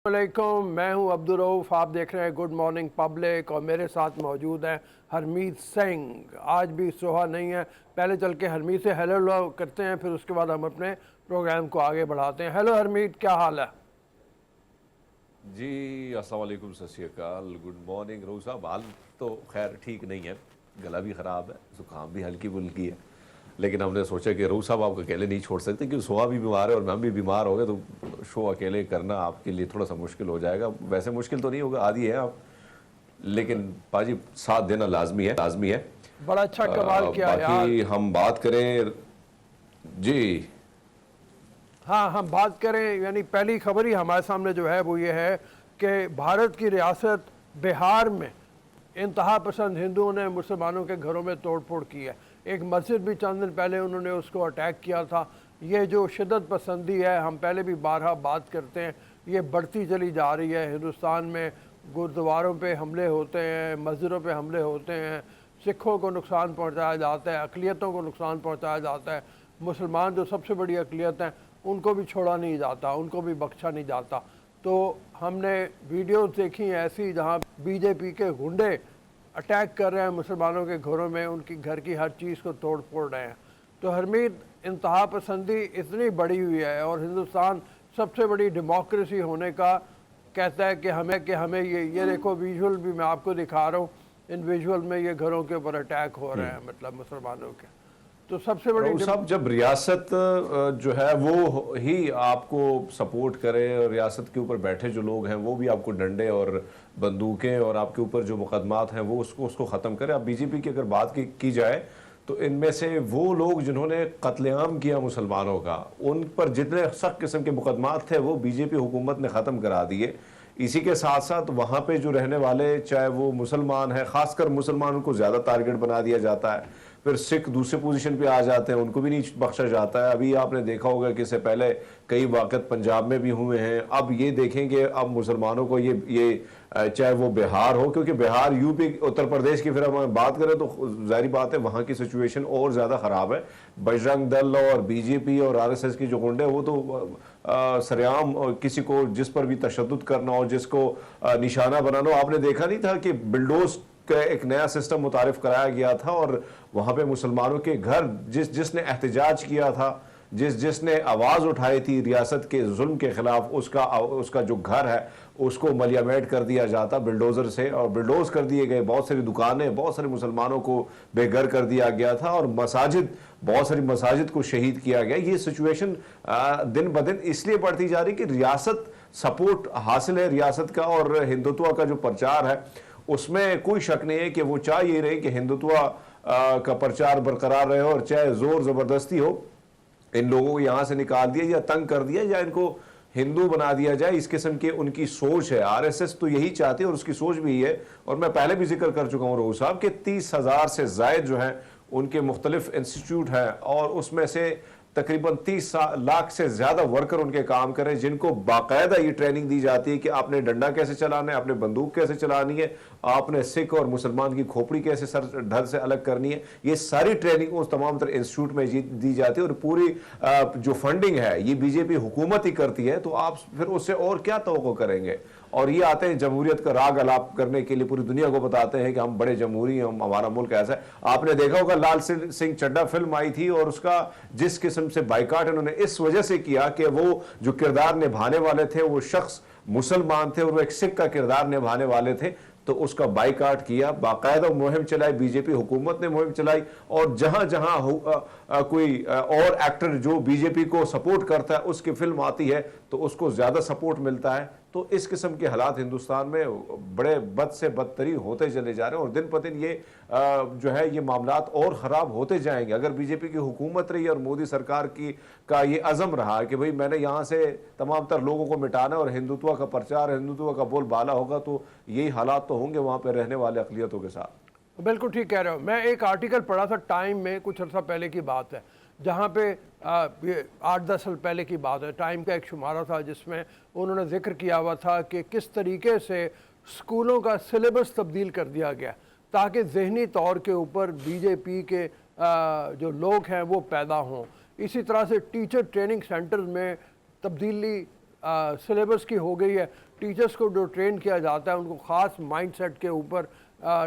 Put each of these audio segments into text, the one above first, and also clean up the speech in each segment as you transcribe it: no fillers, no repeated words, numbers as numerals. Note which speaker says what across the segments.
Speaker 1: वालेकुम, मैं हूं अब्दुल रऊफ़। आप देख रहे हैं गुड मॉर्निंग पब्लिक और मेरे साथ मौजूद हैं हरमीत सिंह। आज भी सोहा नहीं है। पहले चल के हरमीत से हेलो करते हैं, फिर उसके बाद हम अपने प्रोग्राम को आगे बढ़ाते हैं। हेलो हरमीत, क्या हाल है?
Speaker 2: जी अस्सलाम वालेकुम, सत श्री अकाल, गुड मॉर्निंग रोज़ साहब। हाल तो खैर ठीक नहीं है, गला भी ख़राब है, ज़ुकाम भी हल्की फुल्की है, लेकिन हमने सोचा कि रोज़ साहब आप अकेले नहीं छोड़ सकते क्योंकि सोहा भी बीमार है और हम भी बीमार हो गए तो शो अकेले करना आपके लिए थोड़ा सा मुश्किल हो जाएगा। वैसे मुश्किल तो नहीं होगा, आदि है आप, लेकिन पाजी साथ देना लाजमी है, लाजमी है।
Speaker 1: बड़ा अच्छा कमाल किया यार।
Speaker 2: बाकी हम बात करें जी।
Speaker 1: हाँ, हम बात करें, यानी पहली खबर ही हमारे सामने जो है वो ये है कि भारत की रियासत बिहार में इंतहा पसंद हिंदुओं ने मुसलमानों के घरों में तोड़ फोड़ की है। एक मस्जिद भी चंद दिन पहले उन्होंने उसको अटैक किया था। ये जो शिद्दत पसंदी है, हम पहले भी बारहा बात करते हैं, ये बढ़ती चली जा रही है। हिंदुस्तान में गुरुद्वारों पे हमले होते हैं, मस्जिदों पे हमले होते हैं, सिखों को नुकसान पहुंचाया जाता है, अक़लियतों को नुकसान पहुंचाया जाता है। मुसलमान जो सबसे बड़ी अक़लियत हैं उनको भी छोड़ा नहीं जाता, उनको भी बख्शा नहीं जाता। तो हमने वीडियोस देखी ऐसी जहां बीजेपी के गुंडे अटैक कर रहे हैं मुसलमानों के घरों में, उनकी घर की हर चीज़ को तोड़ फोड़ रहे हैं। तो हरमीत, इंतहा पसंदी इतनी बड़ी हुई है और हिंदुस्तान सबसे बड़ी डेमोक्रेसी होने का कहता है कि हमें ये देखो, विजुअल भी मैं आपको दिखा रहा हूँ। इन विजुअल में ये घरों के ऊपर अटैक हो रहे हैं, मतलब मुसलमानों के। तो सबसे बड़ी
Speaker 2: साहब, जब रियासत जो है वो ही आपको सपोर्ट करे और रियासत के ऊपर बैठे जो लोग हैं वो भी आपको डंडे और बंदूकें और आपके ऊपर जो मुकदमात हैं वो उसको ख़त्म करे। अब बीजेपी की अगर बात की जाए तो इनमें से वो लोग जिन्होंने कत्लेआम किया मुसलमानों का, उन पर जितने सख्त किस्म के मुकदमात थे वो बीजेपी हुकूमत ने ख़त्म करा दिए। इसी के साथ साथ वहाँ पे जो रहने वाले, चाहे वो मुसलमान है, ख़ासकर मुसलमानों को ज़्यादा टारगेट बना दिया जाता है। फिर सिख दूसरे पोजीशन पे आ जाते हैं, उनको भी नहीं बख्शा जाता है। अभी आपने देखा होगा कि इससे पहले कई वाक़यात पंजाब में भी हुए हैं। अब ये देखेंगे, अब मुसलमानों को ये चाहे वो बिहार हो, क्योंकि बिहार, यूपी, उत्तर प्रदेश की फिर हम बात करें तो जाहिर बात है वहाँ की सिचुएशन और ज़्यादा ख़राब है। बजरंग दल और बीजेपी और आरएसएस की जो गुंडे, वो तो सरेआम किसी को, जिस पर भी तशद्दुद करना हो, जिसको निशाना बनाना हो। आपने देखा नहीं था कि बिल्डोज का एक नया सिस्टम मुतारिफ कराया गया था और वहाँ पे मुसलमानों के घर, जिसने एहतजाज किया था, जिसने आवाज़ उठाई थी रियासत के जुल्म के खिलाफ, उसका जो घर है उसको मलियामेट कर दिया जाता बिल्डोज़र से, और बिल्डोज कर दिए गए। बहुत सारी दुकानें, बहुत सारे मुसलमानों को बेघर कर दिया गया था और बहुत सारी मसाजिद को शहीद किया गया। ये सिचुएशन दिन ब दिन इसलिए बढ़ती जा रही कि रियासत सपोर्ट हासिल है रियासत का, और हिंदुत्व का जो प्रचार है उसमें कोई शक नहीं है कि वो चाह ये रहे कि हिंदुत्व का प्रचार बरकरार रहे, और चाहे जोर जबरदस्ती हो, इन लोगों को यहाँ से निकाल दिया या तंग कर दिया या इनको हिंदू बना दिया जाए, इस किस्म की उनकी सोच है। आरएसएस तो यही चाहती है और उसकी सोच भी है। और मैं पहले भी जिक्र कर चुका हूँ रोहू साहब कि 30,000 से जायद जो हैं उनके मुख्तलिफ इंस्टीट्यूट हैं, और उसमें से तकरीबन 30 लाख से ज़्यादा वर्कर उनके काम करें, जिनको बाकायदा ये ट्रेनिंग दी जाती है कि आपने डंडा कैसे चलाना है, आपने बंदूक कैसे चलानी है, आपने सिख और मुसलमान की खोपड़ी कैसे सर धड़ से अलग करनी है। ये सारी ट्रेनिंग उस तमाम तरह इंस्टीट्यूट में दी जाती है, और पूरी जो फंडिंग है ये बीजेपी हुकूमत ही करती है। तो आप फिर उससे और क्या तवक्को करेंगे? और ये आते हैं जमहूरियत का राग अलाप करने के लिए, पूरी दुनिया को बताते हैं कि हम बड़े जमहूरी हैं, हमारा मुल्क ऐसा है। आपने देखा होगा लाल सिंह चड्ढा फिल्म आई थी और उसका जिस किस्म से बाइकाट इन्होंने इस वजह से किया कि वो जो किरदार निभाने वाले थे वो शख्स मुसलमान थे और वो एक सिख का किरदार निभाने वाले थे, तो उसका बाइकाट किया। बाकायदा मुहिम चलाई, बीजेपी हुकूमत ने मुहिम चलाई, और जहां जहां कोई और एक्टर जो बीजेपी को सपोर्ट करता है उसकी फिल्म आती है तो उसको ज्यादा सपोर्ट मिलता है। तो इस किस्म के हालात हिंदुस्तान में बड़े बद से बदतरीन होते चले जा रहे हैं, और दिन ब दिन ये जो है ये मामलात और ख़राब होते जाएंगे। अगर बीजेपी की हुकूमत रही और मोदी सरकार का ये अज़म रहा कि भाई मैंने यहाँ से तमाम तर लोगों को मिटाना और हिंदुत्व का प्रचार, हिंदुत्व का बोलबाला होगा, तो यही हालात तो होंगे वहाँ पर रहने वाले अक़लियतों के साथ।
Speaker 1: बिल्कुल ठीक कह रहे हो। मैं एक आर्टिकल पढ़ा था टाइम में, कुछ अर्सा पहले की बात है, जहाँ पे ये 8-10 साल पहले की बात है। टाइम का एक शुमारा था जिसमें उन्होंने जिक्र किया हुआ था कि किस तरीके से स्कूलों का सिलेबस तब्दील कर दिया गया ताकि जहनी तौर के ऊपर बीजेपी के जो लोग हैं वो पैदा हों। इसी तरह से टीचर ट्रेनिंग सेंटर में तब्दीली सिलेबस की हो गई है। टीचर्स को जो ट्रेन किया जाता है उनको ख़ास माइंडसेट के ऊपर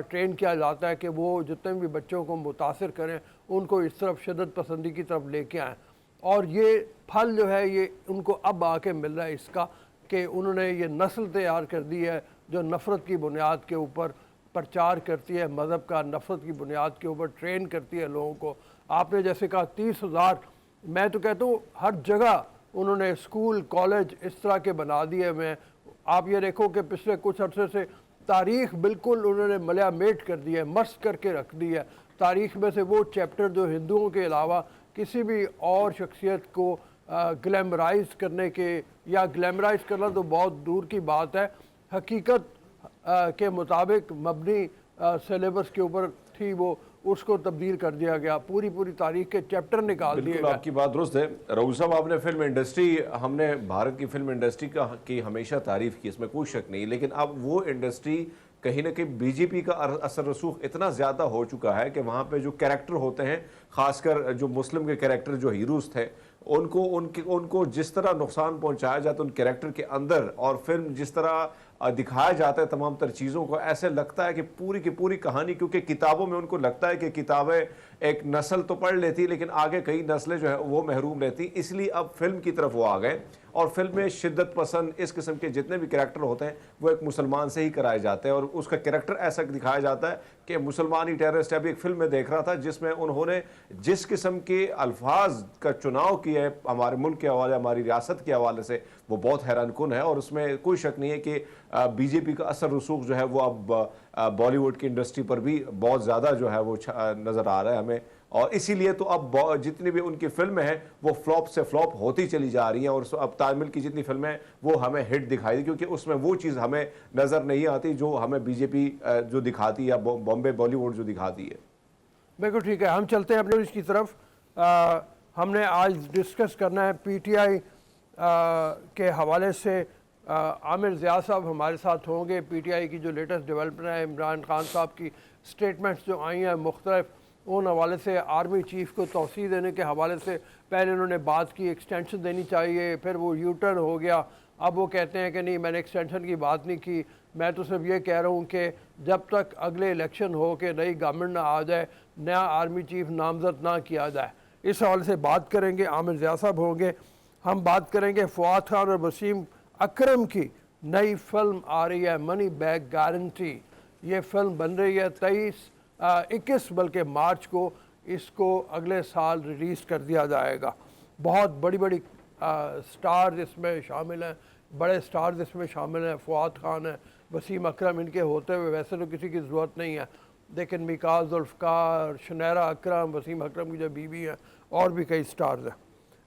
Speaker 1: ट्रेन किया जाता है कि वो जितने भी बच्चों को मुतासिर करें उनको इस तरफ शिद्दत पसंदी की तरफ लेके आएँ। और ये फल जो है ये उनको अब आके मिल रहा है इसका कि उन्होंने ये नस्ल तैयार कर दी है जो नफ़रत की बुनियाद के ऊपर प्रचार करती है, मज़हब का नफ़रत की बुनियाद के ऊपर ट्रेन करती है लोगों को। आपने जैसे कहा 30,000, मैं तो कहता हूँ हर जगह उन्होंने स्कूल कॉलेज इस तरह के बना दिए हुए हैं। आप ये देखो कि पिछले कुछ अरसे से तारीख़ बिल्कुल उन्होंने मलियामेट कर दी है, मर्ज करके रख दी है। तारीख़ में से वो चैप्टर जो हिंदुओं के अलावा किसी भी और शख्सियत को ग्लैमराइज करने के, या ग्लैमराइज करना तो बहुत दूर की बात है, हकीकत के मुताबिक मबनी सिलेबस के ऊपर थी वो, उसको तब्दील कर दिया गया। पूरी तारीख के चैप्टर निकाल दिए गए।
Speaker 2: आपकी बात दुरुस्त है रऊफ साहब। आपने फिल्म इंडस्ट्री, हमने भारत की फिल्म इंडस्ट्री की हमेशा तारीफ की, इसमें कोई शक नहीं, लेकिन अब वो इंडस्ट्री कहीं ना कहीं बीजेपी का असर रसूख इतना ज़्यादा हो चुका है कि वहाँ पे जो कैरेक्टर होते हैं, ख़ासकर जो मुस्लिम के कैरेक्टर जो हीरोज़ थे, उनको जिस तरह नुकसान पहुँचाया जाता उन कैरेक्टर के अंदर, और फिल्म जिस तरह दिखाया जाता है तमाम तर चीज़ों को, ऐसे लगता है कि पूरी की पूरी कहानी, क्योंकि किताबों में उनको लगता है कि किताबें एक नस्ल तो पढ़ लेती लेकिन आगे कई नस्लें जो है वो महरूम रहती, इसलिए अब फिल्म की तरफ वो आ गए। और फिल्म में शिद्दत पसंद इस किस्म के जितने भी कैरेक्टर होते हैं वो एक मुसलमान से ही कराए जाते हैं, और उसका कैरेक्टर ऐसा दिखाया जाता है कि मुसलमान ही टेररिस्ट है। अभी एक फिल्म में देख रहा था जिसमें उन्होंने जिस किस्म के अल्फाज का चुनाव किया है हमारे मुल्क के हवाले, हमारी रियासत के हवाले से, वो बहुत हैरानकुन है। और उसमें कोई शक नहीं है कि बीजेपी का असर रसूख जो है वो अब बॉलीवुड की इंडस्ट्री पर भी बहुत ज़्यादा जो है वो नज़र आ रहा है हमें। और इसीलिए तो अब जितनी भी उनकी फिल्में हैं वो फ्लॉप से फ्लॉप होती चली जा रही हैं, और अब तामिल की जितनी फिल्में हैं वो हमें हिट दिखाई दी, क्योंकि उसमें वो चीज़ हमें नज़र नहीं आती जो हमें बीजेपी जो दिखाती है, या बॉम्बे बॉलीवुड जो दिखाती है।
Speaker 1: बिल्कुल ठीक है, हम चलते हैं अपने इसकी तरफ। हमने आज डिस्कस करना है पीटीआई के हवाले से। आमिर ज़िया साहब हमारे साथ होंगे। पीटीआई की जो लेटेस्ट डेवलपमेंट है, इमरान खान साहब की स्टेटमेंट्स जो आई हैं मुख्तलिफ, उन हवाले से आर्मी चीफ को तौसीह देने के हवाले से पहले उन्होंने बात की एक्सटेंशन देनी चाहिए, फिर वो यू टर्न हो गया। अब वो कहते हैं कि नहीं, मैंने एक्सटेंशन की बात नहीं की, मैं तो सिर्फ ये कह रहा हूँ कि जब तक अगले इलेक्शन हो के नई गवर्नमेंट ना आ जाए, नया आर्मी चीफ नामजद ना किया जाए। इस हवाले से बात करेंगे, आमिर ज़िया साहब होंगे। हम बात करेंगे फवाद खान और वसीम अकरम की नई फिल्म आ रही है, मनी बैक गारंटी। ये फिल्म बन रही है 21 बल्कि मार्च को, इसको अगले साल रिलीज़ कर दिया जाएगा। बहुत बड़ी स्टार्स इसमें शामिल हैं, बड़े स्टार्स इसमें शामिल हैं। फवाद खान है, वसीम अकरम, इनके होते हुए वैसे तो किसी की ज़रूरत नहीं है, लेकिन मिकास जुल्फ़कार, शनैरा अकरम, वसीम अकरम की जो बीवी हैं, और भी कई स्टार्स हैं।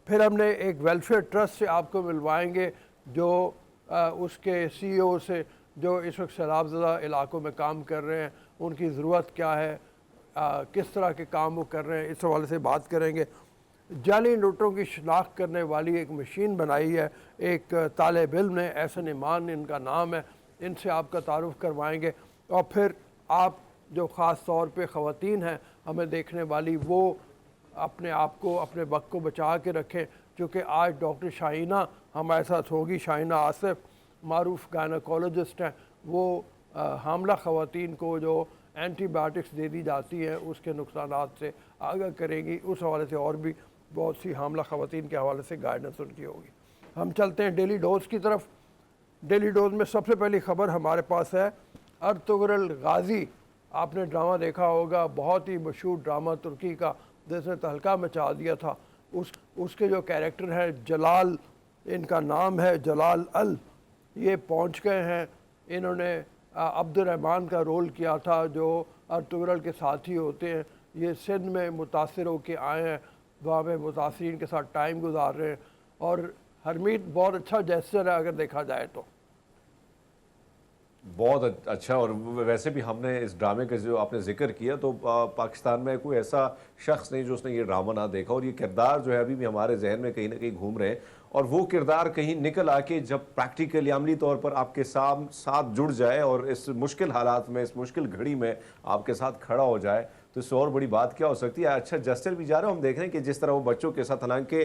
Speaker 1: फिर हमने एक वेलफेयर ट्रस्ट से आपको मिलवाएंगे जो उसके CEO से, जो इस वक्त सैलाबज़दा इलाकों में काम कर रहे हैं, उनकी ज़रूरत क्या है, किस तरह के काम वो कर रहे हैं, इस हवाले से बात करेंगे। जाली नोटों की शनाख्त करने वाली एक मशीन बनाई है एक तालिब इल्म ने, एहसन ईमान इनका नाम है, इनसे आपका तारुफ करवाएंगे। और फिर आप जो ख़ास तौर पे ख़वातीन हैं हमें देखने वाली, वो अपने आप को, अपने वक्त को बचा के रखें, क्योंकि आज डॉक्टर शाहीना हमारे साथ होगी। शाहीना आसिफ मारूफ गायनकोलॉजिस्ट हैं, वो हामला ख़वातीन को जो एंटीबायोटिक्स दे दी जाती हैं उसके नुकसानात से आगाह करेंगी। उस हवाले से और भी बहुत सी हामला ख़वातीन के हवाले से गाइडेंस उनकी होगी। हम चलते हैं डेली डोज की तरफ। डेली डोज में सबसे पहली ख़बर हमारे पास है अर्तुगरुल गाज़ी। आपने ड्रामा देखा होगा, बहुत ही मशहूर ड्रामा तुर्की का, जिसने तहलका मचा दिया था। उसके जो कैरेक्टर हैं जलाल, इनका नाम है जलाल अल, ये पहुंच गए हैं। इन्होंने अब्दुर्रहमान का रोल किया था जो अर्तुगरुल के साथी होते हैं। ये सिंध में मुतासिर होकर आए हैं, वहाँ पे मुतासिरीन के साथ टाइम गुजार रहे हैं, और हरमीत बहुत अच्छा जेस्चर है अगर देखा जाए तो।
Speaker 2: बहुत अच्छा। और वैसे भी हमने इस ड्रामे का जो आपने जिक्र किया, तो पाकिस्तान में कोई ऐसा शख्स नहीं जो उसने ये ड्रामा ना देखा, और ये किरदार जो है अभी भी हमारे जहन में कहीं ना कहीं घूम रहे हैं। और वो किरदार कहीं निकल आके जब प्रैक्टिकली अमली तौर पर आपके साथ जुड़ जाए और इस मुश्किल हालात में, इस मुश्किल घड़ी में आपके साथ खड़ा हो जाए, तो इससे और बड़ी बात क्या हो सकती है। अच्छा जस्टिस भी जा रहे हो, हम देख रहे हैं कि जिस तरह वो बच्चों के साथ, हालांकि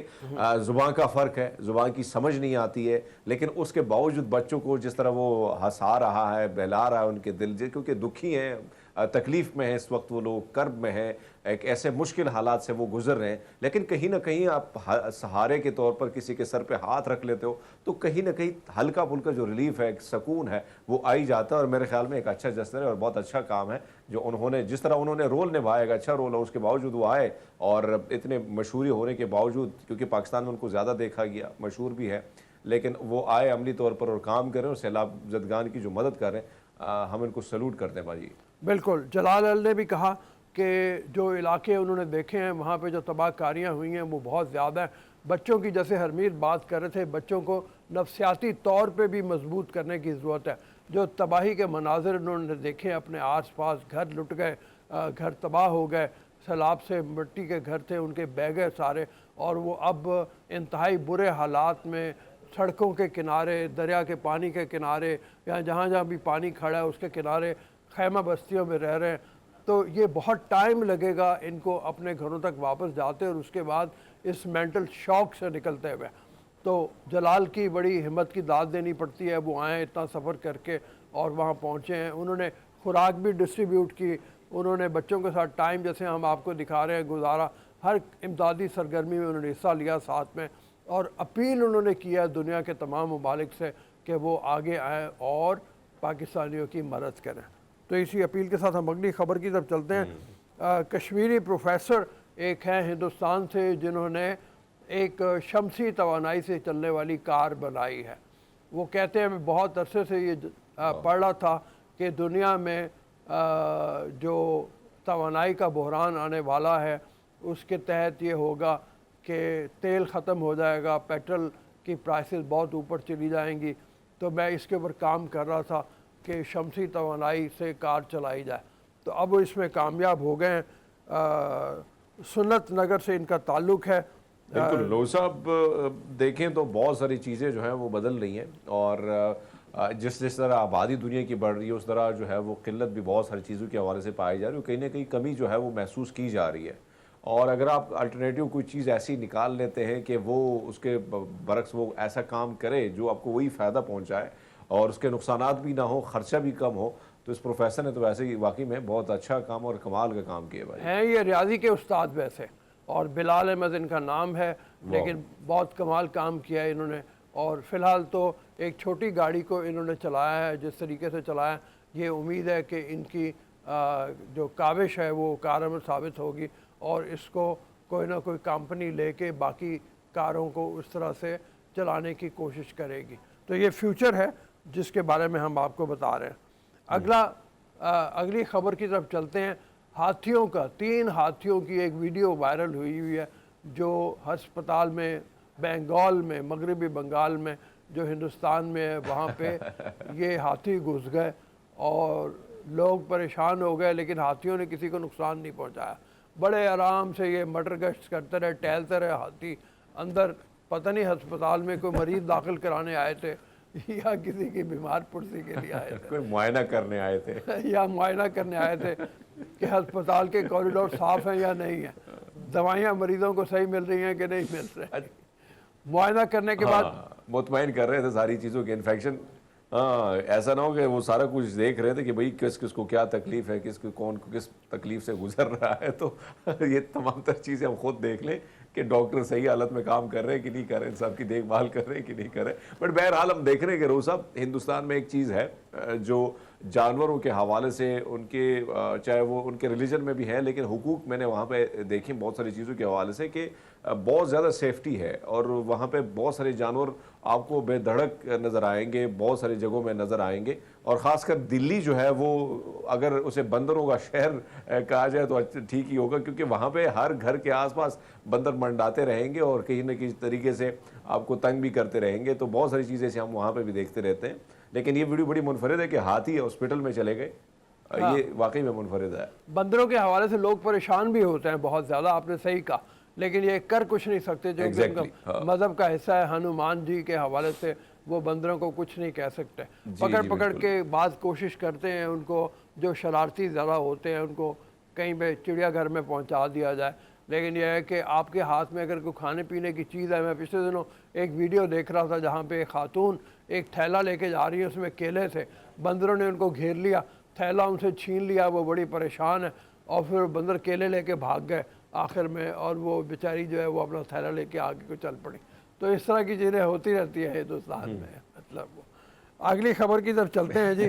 Speaker 2: जुबान का फ़र्क है, जुबान की समझ नहीं आती है, लेकिन उसके बावजूद बच्चों को जिस तरह वो हंसा रहा है, बहला रहा है उनके दिल, क्योंकि दुखी हैं, तकलीफ़ में है इस वक्त वो लोग, कर्ब में है, एक ऐसे मुश्किल हालात से वो गुजर रहे हैं, लेकिन कहीं ना कहीं आप सहारे के तौर पर किसी के सर पे हाथ रख लेते हो तो कहीं ना कहीं हल्का फुल्का जो रिलीफ है, एक सुकून है, वो आ ही जाता है। और मेरे ख्याल में एक अच्छा जस्टिस है और बहुत अच्छा काम है जो उन्होंने, जिस तरह उन्होंने रोल निभाया, एक अच्छा रोल है, उसके बावजूद वो आए और इतने मशहूरी होने के बावजूद, क्योंकि पाकिस्तान में उनको ज़्यादा देखा गया, मशहूर भी है, लेकिन वो आए अमली तौर पर और काम करें और सैलाब जदगान की जो मदद करें, हम इनको सैल्यूट करते हैं भाजी।
Speaker 1: बिल्कुल। जलाल अल ने भी कहा कि जो इलाके उन्होंने देखे हैं वहाँ पे जो तबाहकारियाँ हुई हैं वो बहुत ज़्यादा हैं। बच्चों की, जैसे हरमीत बात कर रहे थे, बच्चों को नफसियाती तौर पे भी मजबूत करने की ज़रूरत है। जो तबाही के मनाजिर उन्होंने देखे, अपने आस पास घर लुट गए, घर तबाह हो गए, सैलाब से मिट्टी के घर थे उनके बह गए सारे, और वो अब इंतहाई बुरे हालात में सड़कों के किनारे, दरिया के पानी के किनारे, या जहाँ जहाँ भी पानी खड़ा है उसके किनारे खैमा बस्तियों में रह रहे हैं। तो ये बहुत टाइम लगेगा इनको अपने घरों तक वापस जाते और उसके बाद इस मेंटल शॉक से निकलते हुए। तो जलाल की बड़ी हिम्मत की दाद देनी पड़ती है, वो आए इतना सफ़र करके और वहाँ पहुँचे हैं। उन्होंने खुराक भी डिस्ट्रीब्यूट की, उन्होंने बच्चों के साथ टाइम, जैसे हम आपको दिखा रहे हैं, गुजारा। हर इमदादी सरगर्मी में उन्होंने हिस्सा लिया साथ में, और अपील उन्होंने किया दुनिया के तमाम ममालिक से कि वो आगे आएँ और पाकिस्तानियों की मदद करें। तो इसी अपील के साथ हम अगली ख़बर की तरफ चलते हैं। कश्मीरी प्रोफेसर एक हैं हिंदुस्तान से जिन्होंने एक शमसी तवानाई से चलने वाली कार बनाई है। वो कहते हैं, मैं बहुत अरसे से ये पढ़ रहा था कि दुनिया में जो तवानाई का बहरान आने वाला है उसके तहत ये होगा कि तेल ख़त्म हो जाएगा, पेट्रोल की प्राइसेस बहुत ऊपर चली जाएंगी। तो मैं इसके ऊपर काम कर रहा था कि शमसी तवानाई से कार चलाई जाए। तो अब वो इसमें कामयाब हो गए हैं। सुन्नत नगर से इनका ताल्लुक़ है।
Speaker 2: बिल्कुल लोग साहब, देखें तो बहुत सारी चीज़ें जो हैं वो बदल रही हैं, और जिस जिस तरह आबादी दुनिया की बढ़ रही है उस तरह जो है वो किल्लत भी बहुत सारी चीज़ों के हवाले से पाई जा रही है, कहीं ना कहीं कमी जो है वो महसूस की जा रही है। और अगर आप अल्टरनेटिव कोई चीज़ ऐसी निकाल लेते हैं कि वो उसके बरक्स वो ऐसा काम करे जो आपको वही फ़ायदा पहुँचाए और उसके नुकसानात भी ना हो, ख़र्चा भी कम हो, तो इस प्रोफेसर ने तो वैसे ही वाकई में बहुत अच्छा काम और कमाल का काम किया भाई।
Speaker 1: हैं ये रियाजी के उस्ताद वैसे, और बिलाल अहमद इनका नाम है, लेकिन बहुत कमाल काम किया है इन्होंने। और फ़िलहाल तो एक छोटी गाड़ी को इन्होंने चलाया है, जिस तरीके से चलाया, ये उम्मीद है कि इनकी जो काविश है वो कारगर साबित होगी और इसको कोई ना कोई कंपनी लेके बाकी कारों को उस तरह से चलाने की कोशिश करेगी। तो ये फ्यूचर है जिसके बारे में हम आपको बता रहे हैं। अगली ख़बर की तरफ चलते हैं। हाथियों का, 3 हाथियों की एक वीडियो वायरल हुई है जो अस्पताल में, बंगाल में, मगरबी बंगाल में जो हिंदुस्तान में है, वहाँ पे ये हाथी घुस गए और लोग परेशान हो गए, लेकिन हाथियों ने किसी को नुकसान नहीं पहुँचाया। बड़े आराम से ये मटर गश्त करते रहे, टहलते रहे हाथी। अंदर पता नहीं अस्पताल में कोई मरीज़ दाखिल कराने आए थे या किसी की बीमार पुर्सी के लिए आए थे
Speaker 2: कोई मुआयना करने आए थे
Speaker 1: या मुआयना करने आए थे कि अस्पताल के कॉरिडोर साफ़ हैं या नहीं है, दवाइयाँ मरीज़ों को सही मिल रही हैं कि नहीं मिल रही। मुआयना करने के बाद
Speaker 2: मुतमईन कर रहे थे सारी चीज़ों के, इन्फेक्शन, हाँ ऐसा ना हो कि वो सारा कुछ देख रहे थे कि भाई किस किस को क्या तकलीफ है, किस कौन किस तकलीफ से गुजर रहा है, तो ये तमाम तर चीज़ें हम खुद देख लें कि डॉक्टर सही हालत में काम कर रहे हैं कि नहीं कर रहे हैं, सबकी देखभाल कर रहे हैं कि नहीं कर रहे हैं। बट बहरहाल हम देख रहे हैं कि रोज़ साहब, हिंदुस्तान में एक चीज़ है जो जानवरों के हवाले से, उनके चाहे वो उनके रिलीजन में भी है, लेकिन हुकूक मैंने वहाँ पे देखे बहुत सारी चीज़ों के हवाले से कि बहुत ज़्यादा सेफ्टी है और वहाँ पे बहुत सारे जानवर आपको बेधड़क नज़र आएंगे, बहुत सारी जगहों में नज़र आएंगे। और ख़ासकर दिल्ली जो है वो, अगर उसे बंदरों का शहर कहा जाए तो ठीक ही होगा, क्योंकि वहाँ पे हर घर के आसपास बंदर मंडाते रहेंगे और कहीं ना किसी तरीके से आपको तंग भी करते रहेंगे। तो बहुत सारी चीज़ें ऐसी हम वहाँ पे भी देखते रहते हैं। लेकिन ये वीडियो बड़ी मुनफरिद है कि हाथी हॉस्पिटल में चले गए, ये वाकई में मुनफरिद है।
Speaker 1: बंदरों के हवाले से लोग परेशान भी होते हैं बहुत ज़्यादा, आपने सही कहा, लेकिन ये कर कुछ नहीं सकते जो मज़हब का हिस्सा है। हनुमान जी के हवाले से वो बंदरों को कुछ नहीं कह सकते। पकड़ के बाद कोशिश करते हैं उनको, जो शरारती ज़रा होते हैं उनको कहीं पे चिड़ियाघर में पहुंचा दिया जाए। लेकिन यह है कि आपके हाथ में अगर कोई खाने पीने की चीज़ है, मैं पिछले दिनों एक वीडियो देख रहा था जहाँ पे एक खातून एक थैला लेके जा रही है, उसमें केले थे, बंदरों ने उनको घेर लिया, थैला उनसे छीन लिया, वो बड़ी परेशान है और फिर बंदर केले लेके भाग गए आखिर में, और वो बेचारी जो है वो अपना थैला लेके आगे को चल पड़ी। तो इस तरह की चीज़ें होती रहती है हिंदुस्तान में। मतलब वो अगली खबर की तरफ चलते हैं जी।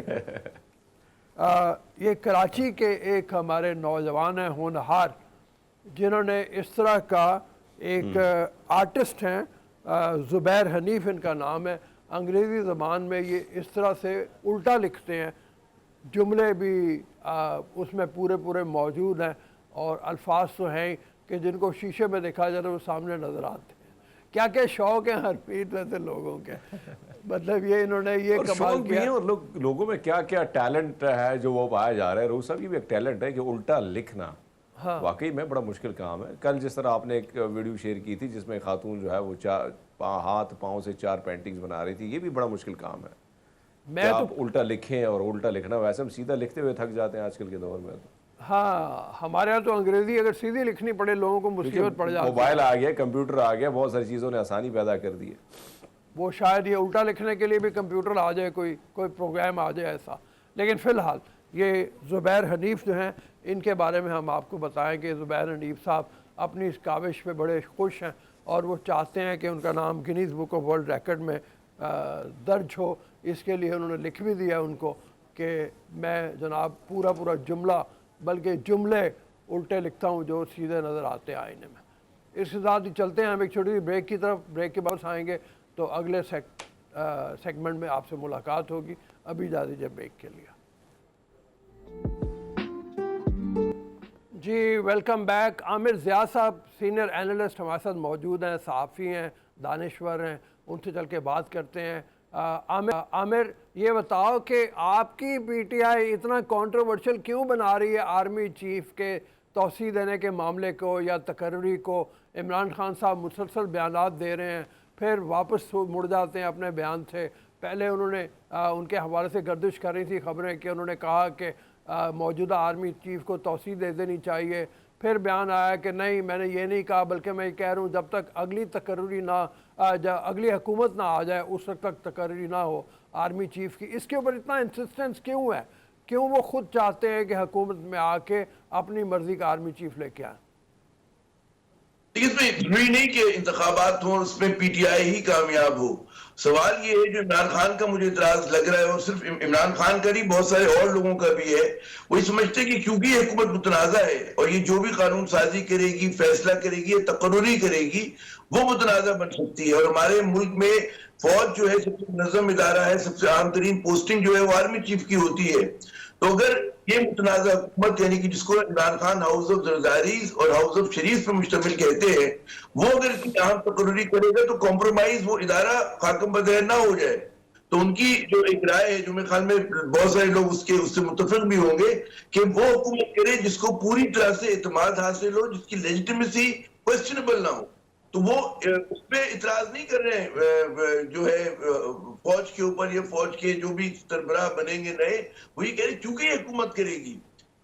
Speaker 1: ये कराची के एक हमारे नौजवान हैं होनहार, जिन्होंने इस तरह का एक आर्टिस्ट हैं, ज़ुबैर हनीफ इनका नाम है, अंग्रेज़ी ज़बान में ये इस तरह से उल्टा लिखते हैं, जुमले भी उसमें पूरे पूरे मौजूद हैं और अल्फाज तो हैं कि जिनको शीशे में देखा जाए तो वो सामने नज़र आते हैं। क्या क्या शौक़ हैं हरमीत वैसे लोगों के। मतलब ये इन्होंने ये कमाल किया
Speaker 2: और लोगों में क्या क्या टैलेंट है जो वो पाया जा रहा है। रोज़ साहब ये भी एक टैलेंट है कि उल्टा लिखना। हाँ। वाकई में बड़ा मुश्किल काम है। कल जिस तरह आपने एक वीडियो शेयर की थी जिसमें खातून जो है वो हाथ पाँव से 4 पेंटिंग्स बना रही थी, ये भी बड़ा मुश्किल काम है। मैं तो उल्टा लिखें, और उल्टा लिखना, वैसे हम सीधा लिखते हुए थक जाते हैं आजकल के दौर में। तो
Speaker 1: हाँ, हमारे यहाँ तो अंग्रेजी अगर सीधी लिखनी पड़े लोगों को मुसीबत पड़ जाती है।
Speaker 2: मोबाइल आ गया, कंप्यूटर आ गया, बहुत सारी चीज़ों ने आसानी पैदा कर दी है।
Speaker 1: वो शायद ये उल्टा लिखने के लिए भी कंप्यूटर आ जाए, कोई प्रोग्राम आ जाए ऐसा। लेकिन फ़िलहाल ये ज़ुबैर हनीफ जो हैं, इनके बारे में हम आपको बताएं कि ज़ुबैर हनीफ साहब अपनी इस काविश पे बड़े खुश हैं और वो चाहते हैं कि उनका नाम Guinness book of world record में दर्ज हो। इसके लिए उन्होंने लिख भी दिया उनको कि मैं जनाब पूरा पूरा जुमला, बल्कि जुमले उल्टे लिखता हूँ जो सीधे नज़र आते हैं आईने में। इसके साथ ही चलते हैं हम एक छोटी सी ब्रेक की तरफ। ब्रेक के बाद आएंगे तो अगले सेगमेंट में आपसे मुलाकात होगी। अभी जा दीजिए ब्रेक के लिए। जी वेलकम बैक। आमिर ज़िया साहब सीनियर एनालिस्ट हमारे साथ मौजूद हैं, सहाफ़ी हैं, दानिश्वर हैं, उनसे चल के बात करते हैं। आमिर ये बताओ कि आपकी पीटीआई इतना कंट्रोवर्शियल क्यों बना रही है आर्मी चीफ के तौसीह देने के मामले को या तकर्री को। इमरान खान साहब मुसलसल बयानात दे रहे हैं, फिर वापस मुड़ जाते हैं अपने बयान से। पहले उन्होंने उनके हवाले से गर्दिश कर रही थी खबरें कि उन्होंने कहा कि मौजूदा आर्मी चीफ को तौसीह दे देनी चाहिए, फिर बयान आया कि नहीं मैंने ये नहीं कहा, बल्कि मैं कह रहा हूँ जब तक अगली तकर्री ना अगली हुकूमत ना आ जाए उस वक्त तक तकर्री ना हो आर्मी चीफ की। इसके ऊपर इतना इंसिस्टेंस क्यों है? क्यों वो खुद चाहते हैं कि हुकूमत में आके अपनी मर्जी का आर्मी चीफ लेके आए?
Speaker 3: इसमें जरूरी नहीं कि इंतखाबात हो उसमें पीटीआई ही कामयाब हो। सवाल ये है जो इमरान खान का मुझे इतराज लग रहा है, और सिर्फ इमरान खान का नहीं बहुत सारे और लोगों का भी है, वो समझते हैं कि क्योंकि ये हुकूमत मुतनाज़ा है और ये जो भी कानून साजी करेगी, फैसला करेगी, ये तकर्री करेगी, वो मुतनाज़ा बन सकती है। और हमारे मुल्क में फौज जो है सबसे मुनज़्ज़म इदारा है, सबसे आम तरीन पोस्टिंग जो है वो आर्मी चीफ की होती है। तो अगर ये मुतनाज़ा हुकूमत यानी कि जिसको इमरान खान हाउस ऑफ जरदारीज और हाउस ऑफ शरीफ पर मुश्तमिल कहते हैं, वो अगर इसकी अहम तकर्री करेगा तो कॉम्प्रोमाइज वो इदारा खाकम बगैर ना हो जाए। तो उनकी जो एक राय है, जो मेरे ख्याल में बहुत सारे लोग उससे मुत्तफिक भी होंगे, कि वो हुकूमत करे जिसको पूरी तरह से इत्मीनान हासिल हो, जिसकी लेजिटिमेसी क्वेश्चनेबल ना हो। तो वो उस पर इतराज नहीं कर रहे हैं जो है फौज के ऊपर या फौज के जो भी सरबराह बनेंगे नए, वो ये कह रहे क्योंकि ये हुकूमत करेगी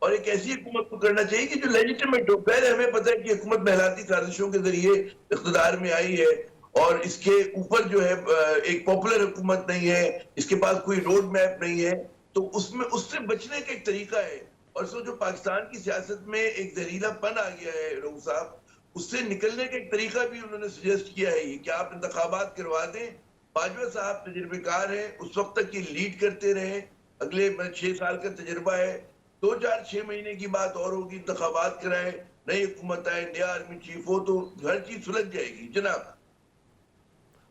Speaker 3: और एक ऐसी हुकूमत को करना चाहिए कि जो लेजिटिमेट हो। पहले हमें पता है कि हुकूमत महलाती साजिशों के जरिए इख्तिदार में आई है और इसके ऊपर जो है एक पॉपुलर हुकूमत नहीं है, इसके पास कोई रोड मैप नहीं है, तो उसमें उससे बचने का एक तरीका है। और सो जो पाकिस्तान की सियासत में एक जहरीलापन आ गया है रऊफ साहब, उससे निकलने का एक तरीका भी उन्होंने सजेस्ट किया है कि आप इंतखाबात करवा दें। बाजवा साहब तजुर्बेकार हैं, उस वक्त तक ये लीड करते रहे, अगले 6 साल का तजुर्बा है, 2-4-6 महीने की बात और होगी, इंतखाबात कराए, नई हुकूमत आए, नया आर्मी चीफ हो तो हर चीज सुलझ जाएगी जनाब।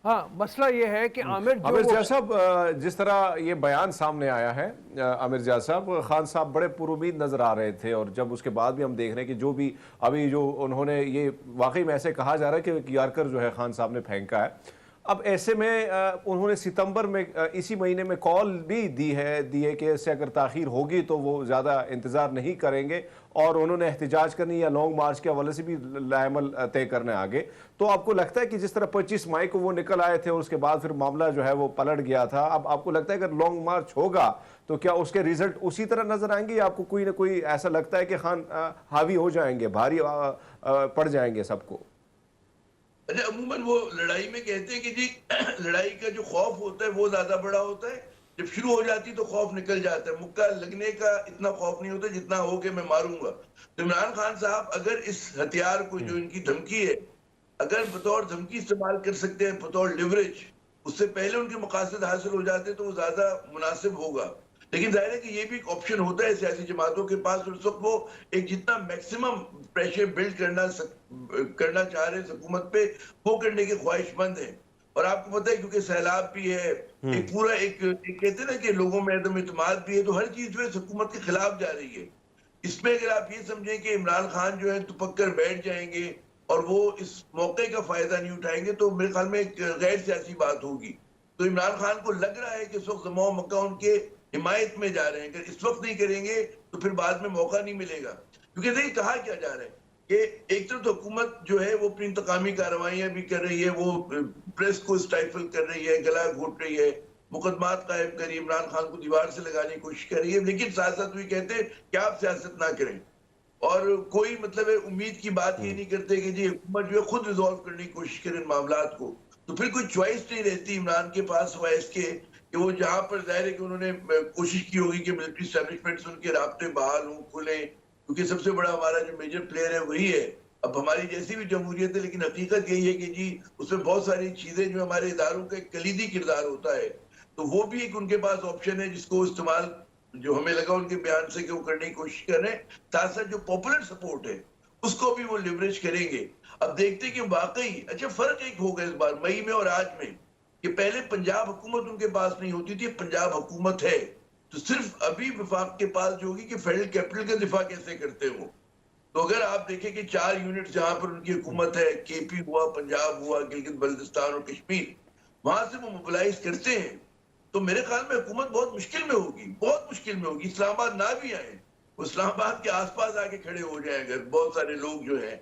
Speaker 1: हाँ, मसला ये है कि आमिर
Speaker 2: ज़िया साहब जिस तरह ये बयान सामने आया है, आमिर ज़िया साहब, खान साहब बड़े पुरुमीद नज़र आ रहे थे, और जब उसके बाद भी हम देख रहे हैं कि जो भी अभी जो उन्होंने ये वाकई में ऐसे कहा जा रहा है कि यारकर जो है खान साहब ने फेंका है, अब ऐसे में उन्होंने सितंबर में इसी महीने में कॉल भी दी है कि इससे अगर ताख़ीर होगी तो वो ज़्यादा इंतज़ार नहीं करेंगे और उन्होंने एहतजाज करनी या लॉन्ग मार्च के हवाले से भी लाएमल तय करने आगे। तो आपको लगता है कि जिस तरह 25 मई को वो निकल आए थे और उसके बाद फिर मामला जो है वो पलट गया था, अब आपको लगता है अगर लॉन्ग मार्च होगा तो क्या उसके रिजल्ट उसी तरह नजर आएंगे या आपको कोई ना कोई ऐसा लगता है कि खान हावी हो जाएंगे, भारी पड़ जाएंगे सबको?
Speaker 3: अच्छा, अमूमन वो लड़ाई में कहते हैं कि जी लड़ाई का जो खौफ होता है वो ज्यादा बड़ा होता है, जब शुरू हो जाती तो खौफ निकल जाता है। मुक्का लगने का इतना खौफ नहीं होता जितना हो कि मैं मारूंगा। तो इमरान खान साहब अगर इस हथियार को, जो इनकी धमकी है, अगर बतौर धमकी इस्तेमाल कर सकते हैं, बतौर लिवरेज, उससे पहले उनके मकासद हासिल हो जाते तो वो ज्यादा मुनासिब होगा। लेकिन जाहिर है कि ये भी एक ऑप्शन होता है सियासी जमातों के पास, उस वक्त वो एक जितना मैक्सिमम प्रेशर बिल्ड करना चाह रहे हैं हुकूमत पे, वो करने के ख्वाहिशमंद है। और आपको पता है क्योंकि सैलाब भी है, एक पूरा एक कहते हैं ना कि लोगों में एकदम इत्मीनान भी है, तो हर चीज जो है हुकूमत के खिलाफ जा रही है। इसमें अगर आप ये समझें कि इमरान खान जो है दुपक कर बैठ जाएंगे और वो इस मौके का फायदा नहीं उठाएंगे, तो मेरे ख्याल में एक गैर सियासी बात होगी। तो इमरान खान को लग रहा है कि इस वक्त जमा मक्का उनके हिमायत में जा रहे हैं, अगर इस वक्त नहीं करेंगे तो फिर बाद में मौका नहीं मिलेगा। क्योंकि देखिए कहा क्या जा रहा है कि एक तरफ तो हुकूमत जो है वो अपनी इंतकामी कार्रवाइयां भी कर रही है, वो प्रेस को स्टाइफल कर रही है, गला घोट रही है, मुकदमात कायम करी, इमरान खान को दीवार से लगाने की कोशिश कर रही है, लेकिन साथ साथ भी कहते हैं कि आप सियासत ना करें। और कोई मतलब है उम्मीद की बात ये नहीं करते कि जी हुकूमत जो है खुद रिजॉल्व करने की कोशिश करे इन मामलात को। तो फिर कोई चॉइस नहीं रहती इमरान के पास वाय इसके कि वो जहां पर जाहिर है कि उन्होंने कोशिश की होगी कि मिलिट्री एस्टेब्लिशमेंट से उनके राब्ते बहाल हों, खुले, क्योंकि सबसे बड़ा हमारा जो मेजर प्लेयर है वही है। अब हमारी जैसी भी जमहूरियत है, लेकिन हकीकत यही है कि जी उसमें बहुत सारी चीजें जो हमारे इदारों का एक कलीदी किरदार होता है, तो वो भी एक उनके पास ऑप्शन है जिसको इस्तेमाल, जो हमें लगा उनके बयान से कि वो करने की कोशिश कर रहे हैं। साथ साथ जो पॉपुलर सपोर्ट है उसको भी वो लिवरेज करेंगे। अब देखते हैं कि वाकई अच्छा फर्क एक होगा इस बार मई में और आज में, कि पहले पंजाब हुकूमत उनके पास नहीं होती थी, पंजाब हुकूमत है। तो सिर्फ अभी वफाक के पास जो होगी कि फेडरल कैपिटल का दिफा कैसे करते हो। तो अगर आप देखें कि 4 यूनिट जहां पर उनकी हुकूमत है, केपी हुआ, पंजाब हुआ, गिलगित बल्तिस्तान और कश्मीर, वहां से वो मोबिलाइज करते हैं, तो मेरे ख्याल में हुकूमत बहुत मुश्किल में होगी, बहुत मुश्किल में होगी। इस्लामाबाद ना भी आए, वो इस्लामाबाद के आसपास आके खड़े हो जाए अगर बहुत सारे लोग जो हैं,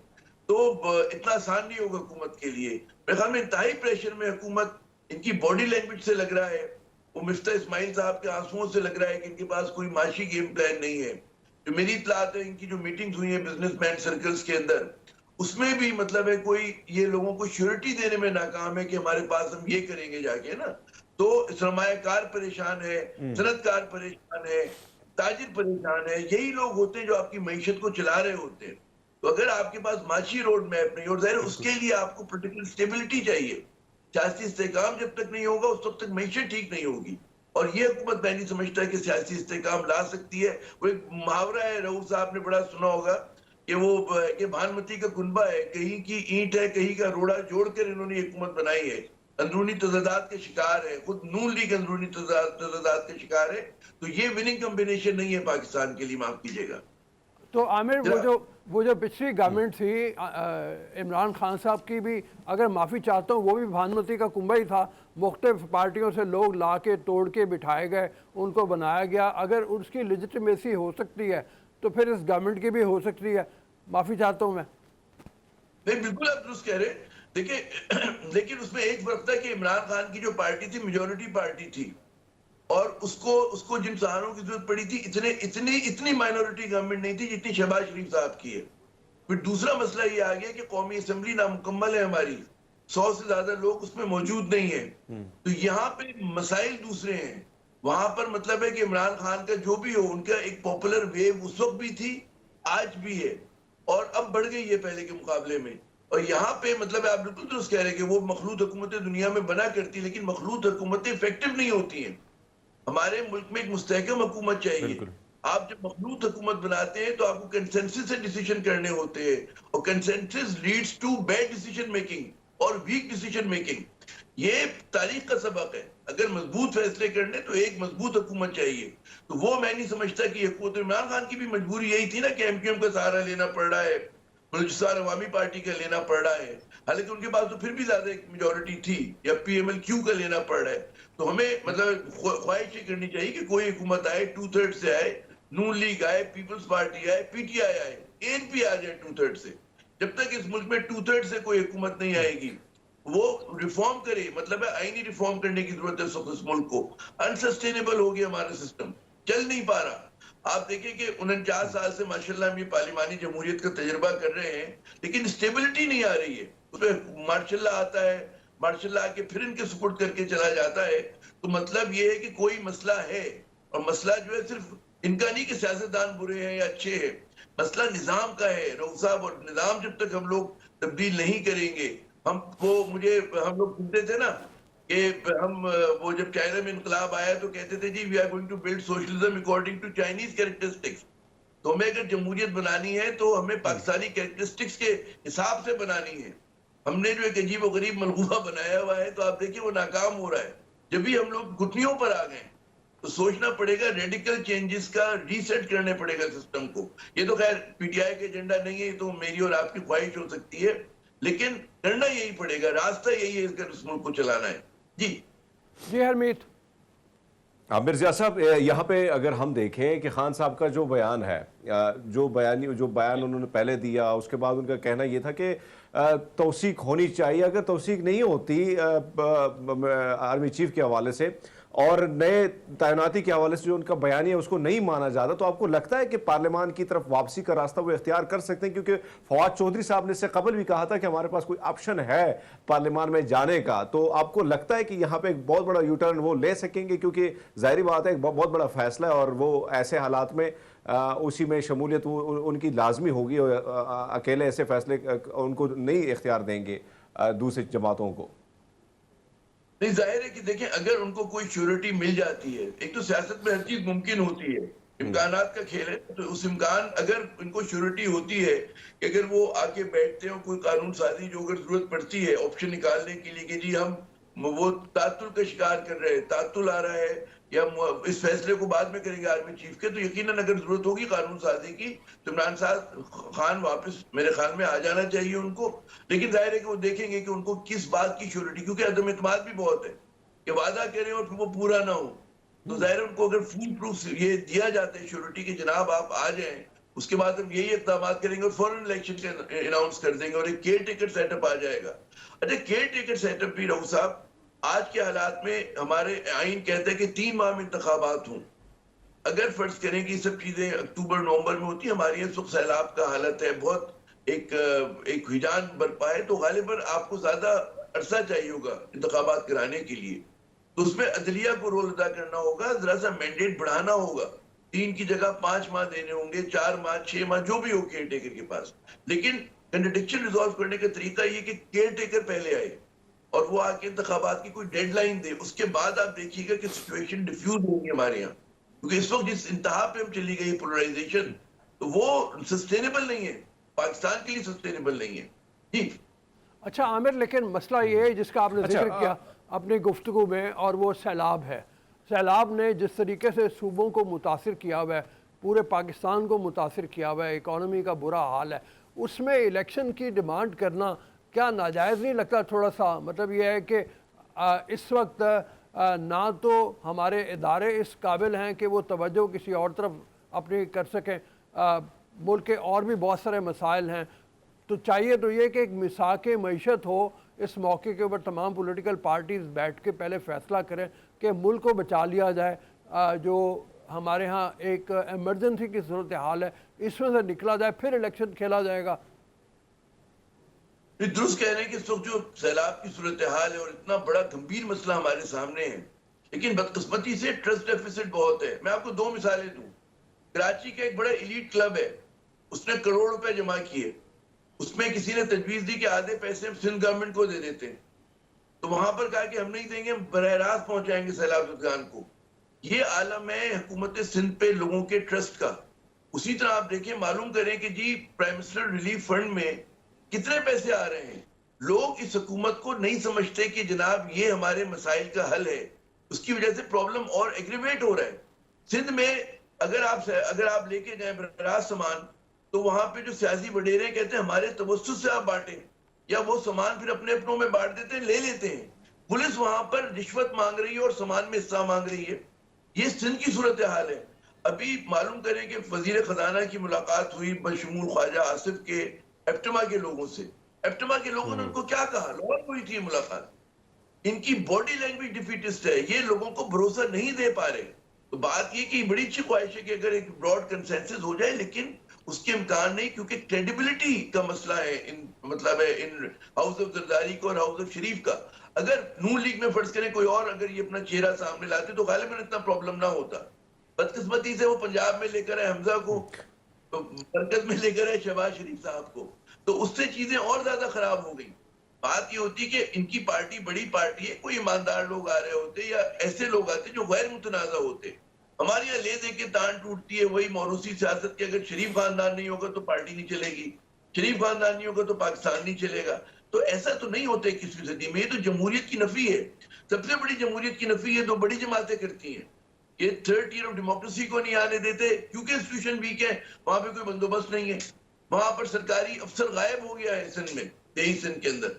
Speaker 3: तो इतना आसान नहीं होगा हुकूमत के लिए। मेरे ख्याल में इंतहाई प्रेशर में हुकूमत, इनकी बॉडी लैंग्वेज से लग रहा है, वो मिफ्ता इस्माइल साहब के आंसुओं से लग रहा है कि इनके पास कोई माशी गेम प्लान नहीं है। जो मेरी इत्तलात है, इनकी जो मीटिंग्स हुई है बिजनेसमैन सर्कल्स के अंदर, उसमें भी मतलब है कोई ये लोगों को श्योरिटी देने में नाकाम है कि हमारे पास हम ये करेंगे जाके ना। तो सरमायाकार परेशान है, सनतकार परेशान है, ताजिर परेशान है, यही लोग होते हैं जो आपकी मईशत को चला रहे होते हैं। तो अगर आपके पास माशी रोड मैप नहीं, और जाहिर उसके लिए आपको पोलिटिकल स्टेबिलिटी चाहिए, सियासी इस्तेकाम जब तक नहीं होगा उस वक्त तक मईशत ठीक नहीं होगी। और ये हुकूमत मैं नहीं समझता कि सियासी इस्तेकाम ला सकती है। वो एक मुहावरा है, रऊफ साहब ने बड़ा सुना होगा कि वो कि भानुमती का कुनबा है, कहीं की ईंट है कहीं का रोड़ा, जोड़कर इन्होंने हुकूमत बनाई है। अंदरूनी तजादात के शिकार है, खुद नून लीग अंदरूनी तजादात के शिकार है। तो ये विनिंग कॉम्बिनेशन नहीं है पाकिस्तान के लिए, माफ कीजिएगा।
Speaker 1: तो आमिर वो जो पिछली गवर्नमेंट थी इमरान खान साहब की भी, अगर माफ़ी चाहता हूँ, वो भी भानुमती का कुंभा ही था। मुख्तलिफ पार्टियों से लोग ला के तोड़ के बिठाए गए, उनको बनाया गया। अगर उसकी लेजिटिमेसी हो सकती है तो फिर इस गवर्नमेंट की भी हो सकती है। माफ़ी चाहता हूँ मैं।
Speaker 3: नहीं, बिल्कुल आप दुरुस्त कह रहे हैं। देखिए लेकिन उसमें एक फर्क था कि इमरान खान की जो पार्टी थी मेजोरिटी पार्टी थी, और उसको जिन सहारों की जरूरत पड़ी थी, इतनी माइनॉरिटी गवर्नमेंट नहीं थी जितनी शहबाज शरीफ साहब की है। फिर दूसरा मसला ये आ गया कि कौमी असेंबली नामुकम्मल है हमारी, 100 से ज्यादा लोग उसमें मौजूद नहीं है। तो यहाँ पे मसाइल दूसरे हैं। वहां पर मतलब है कि इमरान खान का जो भी हो, उनका एक पॉपुलर वेव उस वक्त भी थी, आज भी है, और अब बढ़ गई है पहले के मुकाबले में। और यहाँ पे मतलब आप बिल्कुल दुरुस्त कह रहे हैं कि वो मखलूत हुकूमतें दुनिया में बना करती, लेकिन मखलूत हुकूमतें इफेक्टिव नहीं होती हैं। हमारे मुल्क में एक मुस्तहकम हुकूमत चाहिए। आप जब मखलूत हुकूमत बनाते हैं तो आपको कंसेंसस से डिसीजन करने होते हैं, और consensus leads to bad decision making और वीक डिसीजन मेकिंग। ये तारीख का सबक है। अगर मजबूत फैसले करने तो एक मजबूत हुकूमत चाहिए। तो वो मैं नहीं समझता कि हुकूमत, इमरान खान की भी मजबूरी यही थी ना कि एमक्यूएम का सहारा लेना पड़ रहा है, बलूचिस्तान अवामी पार्टी का लेना पड़ रहा है, हालांकि उनके पास तो फिर भी ज्यादा एक मेजोरिटी थी, या PMLQ का लेना पड़ रहा है। तो हमें मतलब ख्वाहिश ये करनी चाहिए कि कोई हुकूमत आए 2/3 से आए, नून लीग आए, पीपल्स पार्टी आए, PTI आए, ANP आ जाए 2/3 से। जब तक इस मुल्क में 2/3 से कोई हुकूमत नहीं आएगी, वो रिफॉर्म करे, मतलब है आईनी रिफॉर्म करने की जरूरत है इस मुल्क को। अनसस्टेनेबल हो गया हमारा सिस्टम, चल नहीं पा रहा। आप देखिए कि 49 साल से माशाल्लाह हम ये पार्लिमानी जमहूरियत का तजुर्बा कर रहे हैं, लेकिन स्टेबिलिटी नहीं आ रही है। उसमें मार्शल्ला आता है, मार्शल्ला आके फिर इनके सुपुर्द करके चला जाता है। तो मतलब ये है कि कोई मसला है, और मसला जो है सिर्फ इनका नहीं कि सियासतदान बुरे हैं या अच्छे हैं, मसला निजाम का है रऊफ साहब। और निजाम जब तक हम लोग तब्दील नहीं करेंगे, हम लोग सुनते थे ना कि हम वो जब चाइना में इनकलाब आया तो कहते थे जी we are going to build socialism according to Chinese characteristics. तो हमें अगर जमहूरियत बनानी है तो हमें पाकिस्तानी कैरेक्टरिस्टिक्स के हिसाब से बनानी है। हमने जो एक अजीब और गरीब मलगूफा बनाया हुआ है, तो आप देखिए वो नाकाम हो रहा है। जब भी हम लोग घुटनियों पर आ गए तो सोचना पड़ेगा, रेडिकल चेंजेस का रीसेट करने पड़ेगा सिस्टम को। ये तो खैर PTI का एजेंडा नहीं है, तो मेरी और आपकी ख्वाहिश हो सकती है, लेकिन करना यही पड़ेगा, रास्ता यही है इस मुल्क को चलाना है। जी
Speaker 1: हरमीत।
Speaker 2: आमिर जिया साहब, यहाँ पे अगर हम देखें कि खान साहब का जो बयान है, जो बयान उन्होंने पहले दिया, उसके बाद उनका कहना ये था कि तौसीक होनी चाहिए। अगर तौसीक नहीं होती आर्मी चीफ के हवाले से और नए तैनाती के हवाले से जो उनका बयानी है उसको नहीं माना जाता, तो आपको लगता है कि पार्लियामान की तरफ वापसी का रास्ता वो इख्तियार कर सकते हैं? क्योंकि फवाद चौधरी साहब ने इससे कबल भी कहा था कि हमारे पास कोई ऑप्शन है पार्लियामान में जाने का। तो आपको लगता है कि यहाँ पे एक बहुत बड़ा यूटर्न वो ले सकेंगे? क्योंकि जाहिर बात है एक बहुत बड़ा फैसला है, और वो ऐसे हालात में उसी में शमूलियत उनकी लाजमी होगी, और अकेले ऐसे फैसले उनको नहीं इख्तियार देंगे दूसरी जमातों को।
Speaker 3: नहीं, जाहिर है कि देखें, अगर उनको कोई श्योरिटी मिल जाती है, एक तो सियासत में हर चीज मुमकिन होती है, इम्कानात का खेल है, तो उस इम्कान अगर इनको श्योरिटी होती है कि अगर वो आके बैठते हैं, कोई कानून साजी जो अगर जरूरत पड़ती है ऑप्शन निकालने के लिए कि जी हम वो तातुल का शिकार कर रहे हैं, तातुल आ रहा है, या इस फैसले को बाद में करेंगे आर्मी चीफ के, तो यकीनन अगर जरूरत होगी कानून साजी की तो इमरान खान वापस मेरे ख्याल में आ जाना चाहिए उनको। लेकिन जाहिर है कि वो देखेंगे कि उनको किस बात की श्योरिटी, क्योंकि अदम एतमाद भी बहुत है कि वादा करें और फिर वो पूरा ना हो। तो जाहिर है उनको अगर फुल प्रूफ ये दिया जाता है श्योरिटी कि जनाब आप आ जाएं, उसके बाद हम यही इक़दाम करेंगे और फौरन इलेक्शन अनाउंस कर देंगे और एक केयर टेकर सेटअप आ जाएगा। अच्छा, केयर टेकर सेटअप भी रऊफ साहब आज के हालात में हमारे आइन कहता है कि 3 माह में इंतखाबात हों। अगर फर्ज करें कि सब चीजें अक्टूबर नवंबर में होती, हमारे यहाँ सुख सैलाब का हालत है, बहुत एक हिजान बरपा है, तो गालिबन आपको ज्यादा अरसा चाहिए होगा इंतखाबात कराने के लिए। तो उसमें अदलिया को रोल अदा करना होगा, जरा सा मैंडेट बढ़ाना होगा, 3 की जगह 5 माह देने होंगे, 4 माह 6 माह जो भी हो केयर टेकर के पास। लेकिन कंट्रडिक्शन रिजॉल्व करने का तरीका ये कि केयर टेकर पहले आए और वो आके इंतखाबात की कोई डेडलाइन दे, उसके बाद आप देखिएगा कि सिचुएशन डिफ्यूज होगी हमारे यहाँ। क्योंकि इस वक्त जिस इंतहा पे हम चली गई पोलराइजेशन, तो वो सस्टेनेबल नहीं है, पाकिस्तान के लिए सस्टेनेबल नहीं है। जी
Speaker 1: अच्छा आमिर, लेकिन मसला ये है जिसका आपने जिक्र किया अपनी गुफ्तगू में, और वो सैलाब है। सैलाब ने जिस तरीके से सूबों को मुतासिर किया हुआ है, पूरे पाकिस्तान को मुतासिर किया हुआ है, इकॉनमी का बुरा हाल है, उसमें इलेक्शन की डिमांड करना क्या नाजायज़ नहीं लगता? थोड़ा सा मतलब यह है कि इस वक्त ना तो हमारे इदारे इस काबिल हैं कि वो तवज्जो किसी और तरफ अपनी कर सकें, मुल्क के और भी बहुत सारे मसाइल हैं, तो चाहिए तो ये कि एक मिसाक मईशत हो। इस मौके के ऊपर तमाम पॉलिटिकल पार्टीज़ बैठ के पहले फ़ैसला करें कि मुल्क को बचा लिया जाए, जो हमारे यहाँ एक एमरजेंसी की सूरत हाल है, इसमें से निकला जाए, फिर इलेक्शन खेला जाएगा।
Speaker 3: दुरुस्त कह रहे हैं कि इस वक्त जो सैलाब की सूरत हाल है और इतना बड़ा गंभीर मसला हमारे सामने है, लेकिन बदकिस्मती से ट्रस्ट डेफिसिट बहुत है। मैं आपको 2 मिसालें दूं। कराची का एक बड़ा एलीट क्लब है, उसने करोड़ रुपए जमा किए, उसमें किसी ने तजवीज दी कि आधे पैसे हम सिंध गवर्नमेंट को दे देते हैं, तो वहां पर कहा कि हम नहीं देंगे, हम बरह रास्त पहुंचाएंगे सैलाब ज़दगान को। ये आलम है हुकूमत सिंध पे लोगों के ट्रस्ट का। उसी तरह आप देखिए, मालूम करें कि जी प्राइम मिनिस्टर रिलीफ फंड में कितने पैसे आ रहे हैं। लोग इस हुकूमत को नहीं समझते कि जनाब ये हमारे मसाइल का हल है, उसकी वजह से प्रॉब्लम और एग्रीवेट हो रहा है। सिंध में अगर आप लेके जाए बराह सामान, तो वहां पे जो सियासी वडेरे हैं कहते हैं हमारे तवज्जुह से आप बांटे, या वो सामान फिर अपने अपनों में बांट देते हैं, ले लेते हैं। पुलिस वहां पर रिश्वत मांग रही है और सामान में हिस्सा मांग रही है। ये सिंध की सूरत हाल है। अभी मालूम करें कि वजीर खजाना की मुलाकात हुई बशमूल ख्वाजा आसिफ के एप्टमा के लोगों से। एप्टमा के लोगों ने उनको क्या कहा? लाहौर में हुई थी मुलाकात। इनकी बॉडी लैंग्वेज डिफीटिस्ट है, ये लोगों को भरोसा नहीं दे पा रहे। तो बात ये कि बड़ी अच्छी ख्वाहिश है कि अगर एक ब्रॉड कंसेंसस हो जाए, लेकिन उसके इम्कान नहीं, क्योंकि क्रेडिबिलिटी का मसला है इन मतलब है इन हाउस ऑफ जरदारी को और हाउस ऑफ शरीफ का। अगर नून लीग में फर्ज करें कोई और अगर ये अपना चेहरा सामने लाते तो गालिबन इतना प्रॉब्लम ना होता। बदकिस्मती से वो पंजाब में लेकर आए हमजा को, तो मरकज में लेकर आए शहबाज शरीफ साहब को, तो उससे चीजें और ज्यादा खराब हो गई। बात ये होती कि इनकी पार्टी बड़ी पार्टी है, कोई ईमानदार लोग आ रहे होते या ऐसे लोग आते जो गैर मुतनाज़ा होते। हमारे यहाँ ले दे के तान टूटती है वही मौरूसी सियासत की। अगर शरीफ खानदान नहीं होगा तो पार्टी नहीं चलेगी, शरीफ खानदान नहीं होगा तो पाकिस्तान नहीं चलेगा। तो ऐसा तो नहीं होता 21वीं सदी में। ये तो जमहूरियत की नफी है। सबसे बड़ी जमहूरियत की नफी ये दो बड़ी जमातें करती हैं। ये थर्ड ईयर ऑफ डेमोक्रेसी को नहीं आने देते क्योंकि इंस्टीट्यूशन वीक है, वहां पे कोई बंदोबस्त नहीं है, वहां पर सरकारी अफसर गायब हो गया है सिंध में, 23 सिंध के अंदर,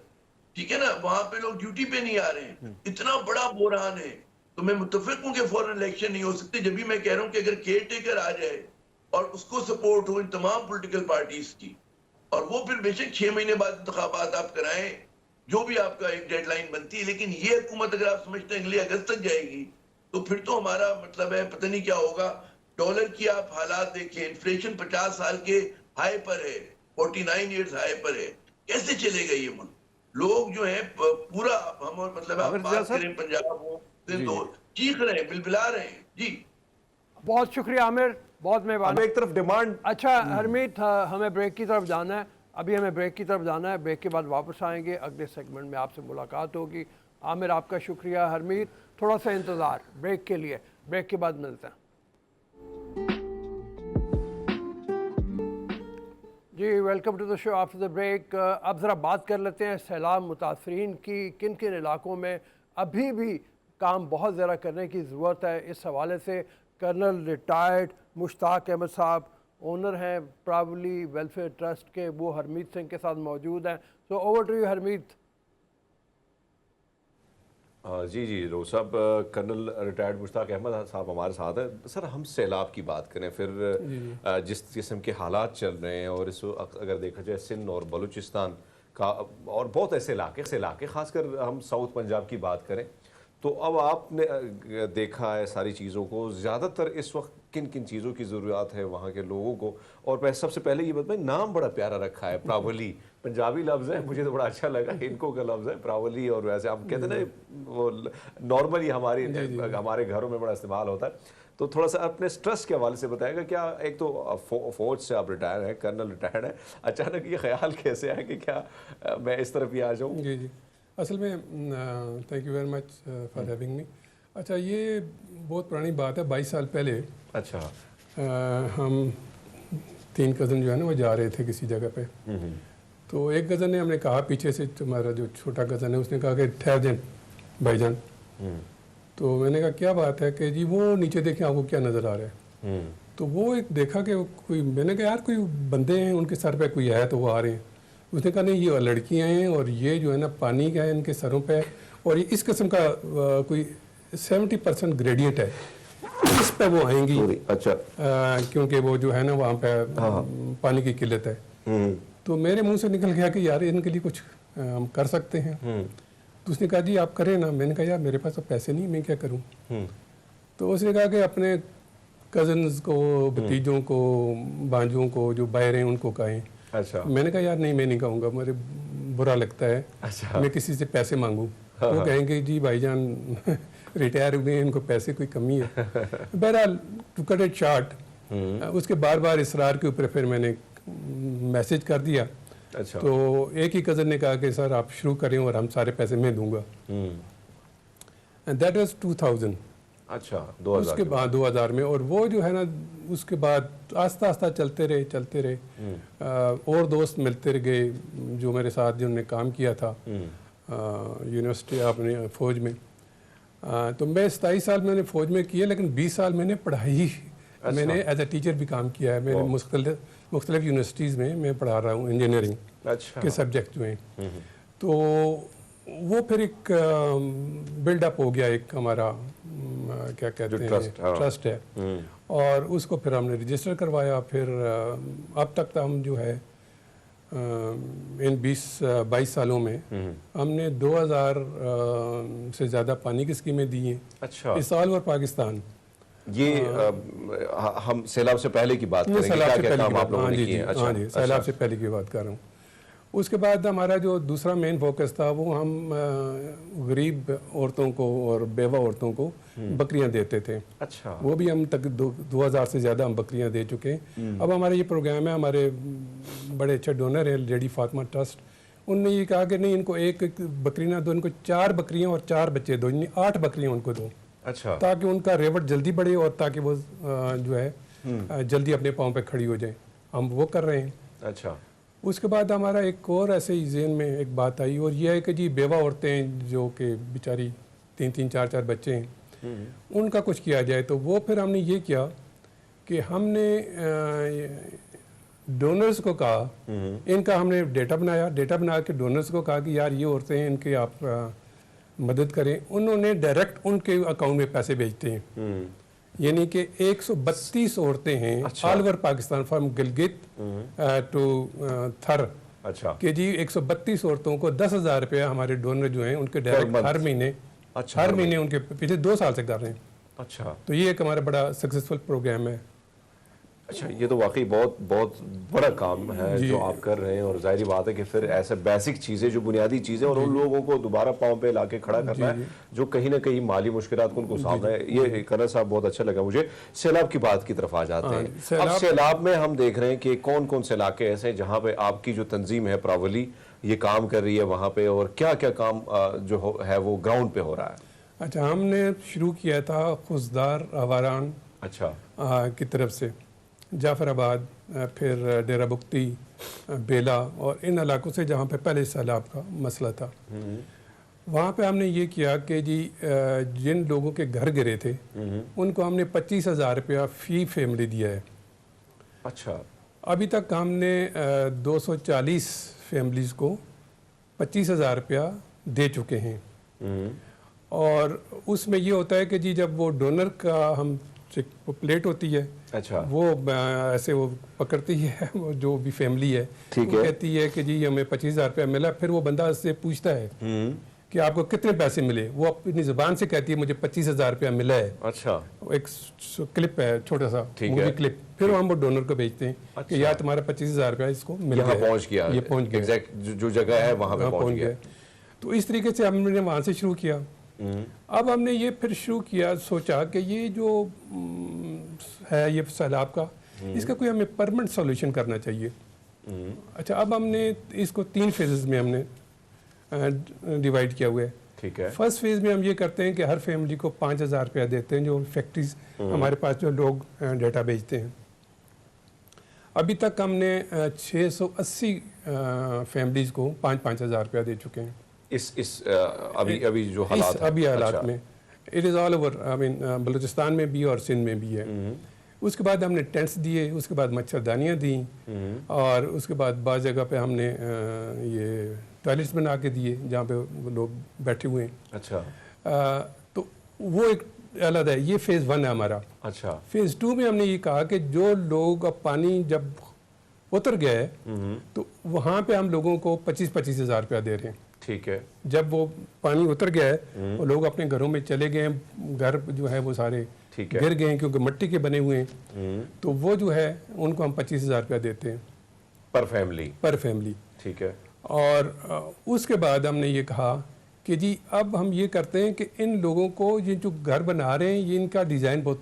Speaker 3: ठीक है ना, वहां पे लोग ड्यूटी पे नहीं आ रहे हैं। इतना बड़ा बुरहान है। तो मैं मुत्तफिक हूं कि फौरन इलेक्शन नहीं हो सकते। जब भी मैं कह रहा हूं कि अगर केयर टेकर आ जाए और उसको सपोर्ट हो इन तमाम पॉलिटिकल पार्टीज की, और वो फिर बेशक 6 महीने बाद इंतखाबात आप कराएं, जो भी आपका एक डेडलाइन बनती है, लेकिन ये हुकूमत अगर आप समझते हैं अगले अगस्त तक जाएगी तो फिर तो हमारा मतलब है पता नहीं क्या होगा। डॉलर की आप हालात देखें, इन्फ्लेशन 50 साल के हाई पर है, 49 ईयर्स हाई पर है। कैसे चलेगा ये मुल्क? लोग जो है पूरा हम मतलब आप बात करें पंजाब हो तो चीख रहे हैं, बिलबिला रहे हैं। जी
Speaker 1: बहुत शुक्रिया आमिर, बहुत मेहरबानी।
Speaker 2: एक तरफ डिमांड।
Speaker 1: अच्छा हरमीत, हमें ब्रेक की तरफ जाना है, अभी हमें ब्रेक की तरफ जाना है। ब्रेक के बाद वापस आएंगे, अगले सेगमेंट में आपसे मुलाकात होगी। आमिर आपका शुक्रिया, हरमीत थोड़ा सा इंतज़ार ब्रेक के लिए, ब्रेक के बाद मिलते हैं। जी welcome to the show after the break. अब ज़रा बात कर लेते हैं सैलाब मुतासरीन की। किन किन इलाकों में अभी भी काम बहुत ज़्यादा करने की ज़रूरत है। इस हवाले से कर्नल रिटायर्ड मुश्ताक अहमद साहब, ओनर हैं प्रावली वेलफेयर ट्रस्ट के, वो हरमीत सिंह के साथ मौजूद हैं। So over to you Harmeet.
Speaker 2: जी जी रो साहब, कर्नल रिटायर्ड मुश्ताक अहमद साहब हमारे साथ हैं। सर हम सैलाब की बात करें, फिर जिस किस्म के हालात चल रहे हैं और इस वक्त अगर देखा जाए सिंध और बलूचिस्तान का और बहुत ऐसे इलाके ख़ासकर हम साउथ पंजाब की बात करें, तो अब आपने देखा है सारी चीज़ों को, ज़्यादातर इस वक्त किन किन चीज़ों की ज़रूरत है वहाँ के लोगों को। और मैं सबसे पहले ये बताऊँ, नाम बड़ा प्यारा रखा है प्रावली, पंजाबी लफ्ज़ है, मुझे तो बड़ा अच्छा लगा। इनको का लफ्ज़ है प्रावली, और वैसे हम कहते हैं ना वो नॉर्मली हमारे घरों में बड़ा इस्तेमाल होता है। तो थोड़ा सा अपने स्ट्रेस के हवाले से बताएगा क्या? एक तो फौज से आप रिटायर हैं, कर्नल रिटायर्ड है, अचानक ये ख्याल कैसे आया कि क्या मैं इस तरफ ही आ जाऊँ?
Speaker 4: जी जी, असल में thank you very much for having me. अच्छा, ये बहुत पुरानी बात है, 22 साल पहले।
Speaker 2: अच्छा।
Speaker 4: हम 3 कज़न जो है ना वो जा रहे थे किसी जगह पे, तो एक कज़न ने हमने कहा पीछे से, तुम्हारा जो छोटा कज़न है उसने कहा कि ठहर जाए भाईजान। तो मैंने कहा क्या बात है? कि जी वो नीचे देखें आपको क्या नज़र आ रहा है। तो वो एक देखा कि कोई, मैंने कहा यार कोई बंदे हैं उनके सर पे कोई है तो वो आ रहे हैं। उसने कहा नहीं ये लड़कियां हैं और ये जो है ना पानी का है इनके सरों पे, और ये इस किस्म का कोई 70% ग्रेडियंट है, इस पे वो आएंगी।
Speaker 2: अच्छा।
Speaker 4: क्योंकि वो जो है ना वहाँ पे पानी की किल्लत है। तो मेरे मुंह से निकल गया कि यार इनके लिए कुछ हम कर सकते हैं। तो उसने कहा जी आप करें ना। मैंने कहा यार मेरे पास तो पैसे नहीं, मैं क्या करूँ। तो उसने कहा कि अपने कज़न्स को, भतीजों को, भांजों को जो बाहर हैं उनको कहें।
Speaker 2: अच्छा।
Speaker 4: मैंने कहा यार नहीं मैं नहीं कहूँगा, मुझे बुरा लगता है।
Speaker 2: अच्छा।
Speaker 4: मैं किसी से पैसे मांगूँ। वो कहेंगे जी भाईजान रिटायर हुए हैं, इनको पैसे कोई कमी है। बहरहाल टू कट इट शॉर्ट, उसके बार बार इसरार के ऊपर फिर मैंने मैसेज कर दिया।
Speaker 2: अच्छा।
Speaker 4: तो एक ही कज़न ने कहा कि सर आप शुरू करें और हम सारे पैसे मैं दूंगा। And that was 2000।
Speaker 2: अच्छा, 2000
Speaker 4: उसके बाद 2000 में, और वो जो है ना उसके बाद आस्ता आस्ता चलते रहे। और दोस्त मिलते गए जो मेरे साथ जिन्होंने काम किया था यूनिवर्सिटी अपने फ़ौज में। तो मैं 27 साल मैंने फ़ौज में किया, लेकिन 20 साल मैंने पढ़ाई, मैंने एज ए टीचर भी काम किया है। मैंने मुख्तलिफ यूनिवर्सिटीज़ में मैं पढ़ा रहा हूँ इंजीनियरिंग
Speaker 2: अच्छा।
Speaker 4: के सब्जेक्ट जो हैं। तो वो फिर एक बिल्डअप हो गया, एक हमारा क्या कहते हैं ट्रस्ट है, और उसको फिर हमने रजिस्टर करवाया। फिर अब तक तो हम जो है इन 20-22 सालों में हमने 2000 से ज़्यादा पानी की स्कीमें दी हैं।
Speaker 2: अच्छा।
Speaker 4: इस ऑल ओवर पाकिस्तान।
Speaker 2: ये हम सैलाब से पहले की बात करेंगे, क्या क्या काम आप लोगों ने किए हैं?
Speaker 4: हाँ जी, सैलाब से पहले की बात कर रहा हूँ। उसके बाद हमारा जो दूसरा मेन फोकस था वो हम गरीब औरतों को और बेवा औरतों को बकरियां देते थे।
Speaker 2: अच्छा।
Speaker 4: वो भी हम तक 2000 से ज़्यादा हम बकरियां दे चुके हैं। अब हमारा ये प्रोग्राम है, हमारे बड़े अच्छे डोनर है लेडी फातिमा ट्रस्ट, उनने ये कहा कि नहीं, इनको एक बकरी ना दो, इनको 4 बकरियां और 4 बच्चे दो, यानी 8 बकरियां उनको दो।
Speaker 2: अच्छा।
Speaker 4: ताकि उनका रेवट जल्दी बढ़े और ताकि वो जो है जल्दी अपने पाँव पे खड़ी हो जाए। हम वो कर रहे हैं।
Speaker 2: अच्छा।
Speaker 4: उसके बाद हमारा एक और ऐसे ही ज़हन में एक बात आई, और यह है कि जी बेवा औरतें जो कि बेचारी 3-3, 4-4 बच्चे हैं, उनका कुछ किया जाए। तो वो फिर हमने ये किया कि हमने डोनर्स को कहा, इनका हमने डेटा बनाया, डेटा बना के डोनर्स को कहा कि यार ये औरतें हैं, इनकी आप मदद करें। उन्होंने डायरेक्ट उनके अकाउंट में पैसे भेजते हैं। यानी कि 132 औरतें हैं all over Pakistan, from Gilgit to Thar.
Speaker 2: अच्छा।
Speaker 4: कि जी 132 औरतों को 10,000 रुपया हमारे डोनर जो हैं उनके डायरेक्ट हर महीने,
Speaker 2: अच्छा,
Speaker 4: हर महीने उनके पिछले 2 साल से कर रहे हैं।
Speaker 2: अच्छा।
Speaker 4: तो ये एक हमारा बड़ा सक्सेसफुल प्रोग्राम है।
Speaker 2: अच्छा, ये तो वाकई बहुत बहुत बड़ा काम है जो आप कर रहे हैं, और जाहिर बात है कि फिर ऐसे बेसिक चीज़ें, जो बुनियादी चीज़ें, और उन लोगों को दोबारा पाँव पे लाके खड़ा करना है जो कहीं ना कहीं माली मुश्किलात को उनको सामना है। ये करना साहब बहुत अच्छा लगा मुझे। सैलाब की बात की तरफ आ जाते हैं। अब सैलाब में हम देख रहे हैं कि कौन कौन से इलाके ऐसे हैं जहाँ पे आपकी जो तंजीम है प्रावली ये काम कर रही है वहाँ पे, और क्या क्या काम जो है वो ग्राउंड पे हो रहा है?
Speaker 4: अच्छा, हमने शुरू किया था खुशदार आवारान
Speaker 2: अच्छा
Speaker 4: की तरफ से, जाफराबाद, फिर डेरा बुख्ती, बेला, और इन इलाकों से जहाँ पे पहले सैलाब का मसला था। वहाँ पे हमने ये किया कि जी जिन लोगों के घर गिरे थे उनको हमने 25,000 रुपया फी फैमिली दिया है।
Speaker 2: अच्छा।
Speaker 4: अभी तक हमने 240 फैमिलीज़ को 25,000 रुपया दे चुके हैं। और उसमें ये होता है कि जी जब वो डोनर का हम प्लेट होती है,
Speaker 2: अच्छा,
Speaker 4: वो ऐसे वो पकड़ती है, वो जो भी फैमिली है,
Speaker 2: ठीक
Speaker 4: वो
Speaker 2: है,
Speaker 4: कहती है कि जी हमें 25,000 रुपया मिला। फिर वो बंदा उससे पूछता है कि आपको कितने पैसे मिले। वो अपनी जुबान से कहती है मुझे 25,000 रुपया मिला है।
Speaker 2: अच्छा।
Speaker 4: एक क्लिप है, छोटा सा मूवी क्लिप। फिर हम वो डोनर को भेजते हैं कि यार तुम्हारा 25,000 रुपया इसको मिल गया,
Speaker 2: पहुंच गया,
Speaker 4: ये पहुंच गया,
Speaker 2: एग्जैक्ट जो जगह है वहां पे पहुंच गया।
Speaker 4: तो इस तरीके से हमने वहां से शुरू किया। अब हमने ये फिर शुरू किया, सोचा कि ये जो है ये सैलाब का, इसका कोई हमें परमानेंट सॉल्यूशन करना चाहिए। अच्छा, अब हमने इसको 3 फेजेस में हमने डिवाइड किया हुआ है।
Speaker 2: ठीक है।
Speaker 4: फर्स्ट फेज में हम ये करते हैं कि हर फैमिली को 5,000 रुपया देते हैं, जो फैक्ट्रीज हमारे पास जो लोग डेटा भेजते हैं। अभी तक हमने 680 फैमिलीज को 5,000 रुपया दे चुके हैं।
Speaker 2: इस अभी जो हालात
Speaker 4: है, अभी हालात अच्छा। में it is all over, I mean Balochistan में भी और सिंध में भी है। उसके बाद हमने टेंट्स दिए, उसके बाद मच्छरदानियाँ दी, और उसके बाद बाज़ जगह पे हमने ये टॉयलेट्स बना के दिए जहाँ पे वो लोग बैठे हुए हैं।
Speaker 2: अच्छा।
Speaker 4: तो वो एक अलग है, ये फेज़ 1 है हमारा।
Speaker 2: अच्छा।
Speaker 4: फेज़ 2 में हमने ये कहा कि जो लोग अब पानी जब उतर गया है तो वहाँ पे हम लोगों को 25-25 हज़ार रुपया दे रहे हैं।
Speaker 2: ठीक है।
Speaker 4: जब वो पानी उतर गया है और लोग अपने घरों में चले गए हैं, घर जो है वो सारे गिर गए हैं क्योंकि मिट्टी के बने हुए हैं, तो वो जो है उनको हम 25,000 रुपया देते हैं
Speaker 2: पर फैमिली। ठीक है।
Speaker 4: और उसके बाद हमने ये कहा कि जी अब हम ये करते हैं कि इन लोगों को ये जो घर बना रहे हैं ये इनका डिज़ाइन बहुत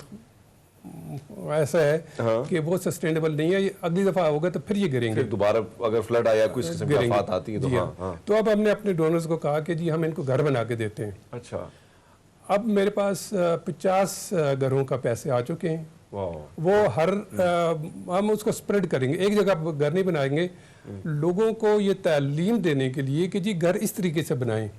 Speaker 4: ऐसा है कि वो सस्टेनेबल नहीं है, ये अगली दफा होगा तो फिर ये गिरेंगे,
Speaker 2: फिर दोबारा अगर फ्लड आया कोई किस्म की आफत आती है तो हाँ।
Speaker 4: तो अब हमने अपने डोनर्स को कहा कि जी हम इनको घर बना के देते हैं।
Speaker 2: अच्छा।
Speaker 4: अब मेरे पास 50 घरों का पैसे आ चुके हैं। वो हर हम उसको स्प्रेड करेंगे, एक जगह घर नहीं बनाएंगे, लोगों को ये तालीम देने के लिए कि जी घर इस तरीके से बनाएं।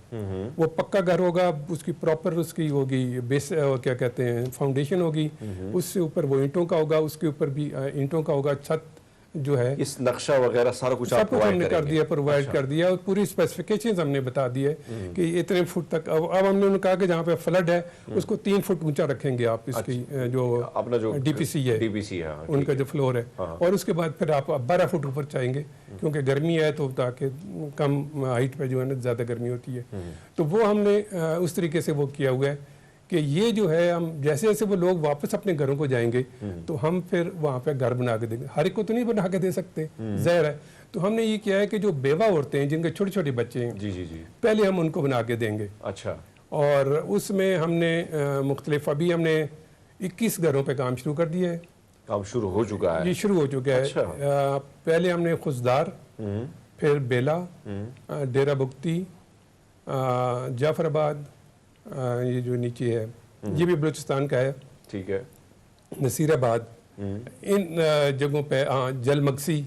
Speaker 4: वो पक्का घर होगा, उसकी प्रॉपर उसकी होगी बेस, क्या कहते हैं, फाउंडेशन होगी, उससे ऊपर वो ईंटों का होगा, उसके ऊपर भी ईंटों का होगा, छत जो है
Speaker 2: इस नक्शा वगैरह सारा कुछ आप
Speaker 4: सब कुछ
Speaker 2: provide
Speaker 4: हमने कर
Speaker 2: करेंगे?
Speaker 4: दिया, प्रोवाइड
Speaker 2: अच्छा।
Speaker 4: कर दिया और पूरी स्पेसिफिकेशंस हमने बता दी है कि इतने फुट तक। अब हमने उन्हें कहा कि जहाँ पे फ्लड है उसको 3 फुट ऊंचा रखेंगे आप, इसकी जो
Speaker 2: अपना जो
Speaker 4: डीपीसी है,
Speaker 2: डीपीसी है, हाँ,
Speaker 4: उनका जो फ्लोर है, और उसके बाद फिर आप 12 फुट ऊपर चाहेंगे क्योंकि गर्मी है, तो ताकि कम हाइट पे जो है ना ज़्यादा गर्मी होती है। तो वो हमने उस तरीके से वो किया हुआ है कि ये जो है हम जैसे जैसे वो लोग वापस अपने घरों को जाएंगे तो हम फिर वहाँ पे घर बना के देंगे। हर एक को तो नहीं बना के दे सकते, ज़ाहिर है। तो हमने ये किया है कि जो बेवा औरतें हैं जिनके छोटे छोटे बच्चे हैं,
Speaker 2: जी जी जी,
Speaker 4: पहले हम उनको बना के देंगे।
Speaker 2: अच्छा,
Speaker 4: और उसमें हमने मुख्तलिफ, अभी हमने 21 घरों पे काम शुरू कर दिया है।
Speaker 2: काम शुरू हो चुका है?
Speaker 4: ये शुरू हो चुका है।
Speaker 2: अच्छा।
Speaker 4: पहले हमने खुशदार, फिर बेला, डेरा बुगती, जाफराबाद, ये जो नीचे है ये भी बलूचिस्तान का है,
Speaker 2: ठीक है,
Speaker 4: नसीराबाद, इन जगहों पे, हाँ, जलमगसी,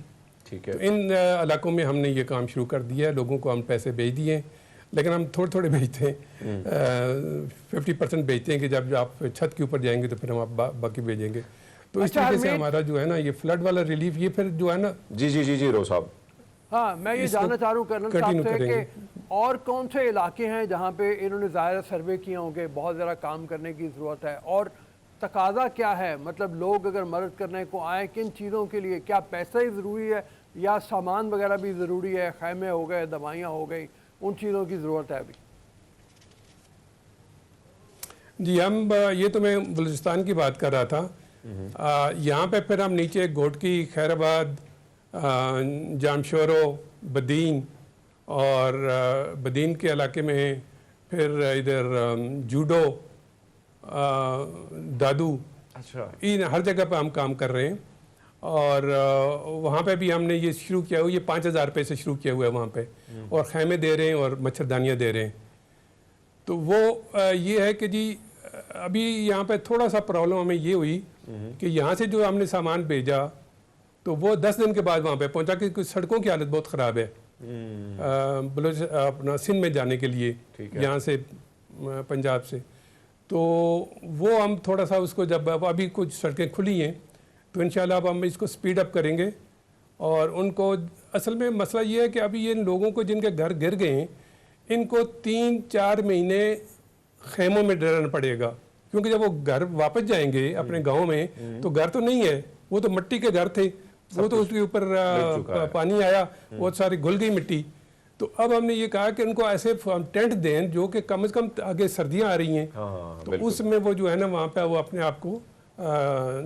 Speaker 2: ठीक
Speaker 4: तो
Speaker 2: है,
Speaker 4: इन इलाकों में हमने ये काम शुरू कर दिया है। लोगों को हम पैसे भेज दिए हैं, लेकिन हम थोड़े थोड़े भेजते हैं। 50% भेजते हैं कि जब आप छत के ऊपर जाएंगे तो फिर हम आप बाकी भेजेंगे। तो इस
Speaker 1: अच्छा,
Speaker 4: तरीके से
Speaker 1: हरमीत,
Speaker 4: हमारा जो है ना ये फ्लड वाला रिलीफ, ये फिर जो है ना
Speaker 2: जी जी जी जी, रो साहब।
Speaker 1: हाँ, मैं ये
Speaker 4: इसको
Speaker 1: जानना चाह रहा हूँ कर्नल साहब
Speaker 4: continue
Speaker 1: से
Speaker 4: करेंगे।
Speaker 1: कि और कौन से इलाके हैं जहाँ पे इन्होंने ज़ाहिर सर्वे किए होंगे, बहुत ज़रा काम करने की ज़रूरत है, और तकाजा क्या है? मतलब लोग अगर मदद करने को आए किन चीज़ों के लिए, क्या पैसा ही ज़रूरी है या सामान वगैरह भी ज़रूरी है? खैमे हो गए, दवाइयाँ हो गई, उन चीज़ों की ज़रूरत है अभी?
Speaker 4: जी, हम ये तो मैं बलूचिस्तान की बात कर रहा था। यहाँ पे फिर हम नीचे घोटकी, खैराबाद, जामशोरो, बदीन, और बदीन के इलाके में फिर इधर जूडो, दादू,
Speaker 2: अच्छा,
Speaker 4: इन हर जगह पे हम काम कर रहे हैं। और वहाँ पे भी हमने ये शुरू किया हुआ, ये 5,000 रुपये से शुरू किया हुआ है वहाँ पे, और खैमे दे रहे हैं और मच्छरदानियाँ दे रहे हैं। तो वो ये है कि जी अभी यहाँ पे थोड़ा सा प्रॉब्लम हमें ये हुई कि यहाँ से जो हमने सामान भेजा तो वो 10 दिन के बाद वहाँ पे पहुँचा कि कुछ सड़कों की हालत बहुत ख़राब है बलोच अपना सिंध में जाने के लिए, यहाँ से पंजाब से। तो वो हम थोड़ा सा उसको, जब अब अभी कुछ सड़कें खुली हैं तो इंशाल्लाह अब हम इसको स्पीड अप करेंगे। और उनको असल में मसला ये है कि अभी इन लोगों को जिनके घर गिर गए हैं इनको 3-4 महीने खेमों में रहना पड़ेगा, क्योंकि जब वो घर वापस जाएंगे अपने गांव में तो घर तो नहीं है, वो तो मिट्टी के घर थे, वो तो उसके ऊपर पानी आया, वो सारी घुल गई मिट्टी। तो अब हमने ये कहा कि उनको ऐसे टेंट दें जो कि कम से कम, आगे सर्दियां आ रही हैं, तो उसमें वो जो है ना वहाँ पे वो अपने आप को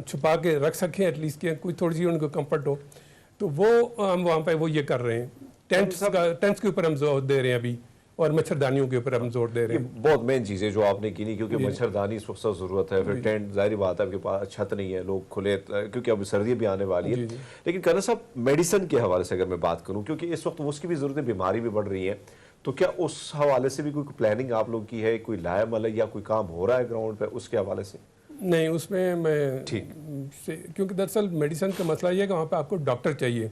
Speaker 4: छुपा के रख सकें, एटलीस्ट कि कोई थोड़ी सी उनको कंफर्ट हो। तो वो हम वहाँ पे वो ये कर रहे हैं, टेंट्स के ऊपर हम जोर दे रहे हैं अभी, और मच्छरदानियों के ऊपर हम जोर दे रहे हैं।
Speaker 2: बहुत मेन चीज़ें जो आपने की नहीं, क्योंकि मच्छरदानी इस वक्त सब ज़रूरत है, फिर टेंट, जाहिर बात है आपके पास छत नहीं है, लोग खुले, क्योंकि अब सर्दियाँ भी आने वाली है। लेकिन कर्नल साहब, मेडिसिन के हवाले से अगर मैं बात करूँ, क्योंकि इस वक्त उसकी भी ज़रूरत है, बीमारी भी बढ़ रही है, तो क्या उस हवाले से भी कोई प्लानिंग आप लोग की है, कोई लाया मतलब या कोई काम हो रहा है ग्राउंड पे उसके हवाले से?
Speaker 4: नहीं, उसमें मैं
Speaker 2: ठीक,
Speaker 4: क्योंकि दरअसल मेडिसिन का मसला ये है कि वहाँ पे आपको डॉक्टर चाहिए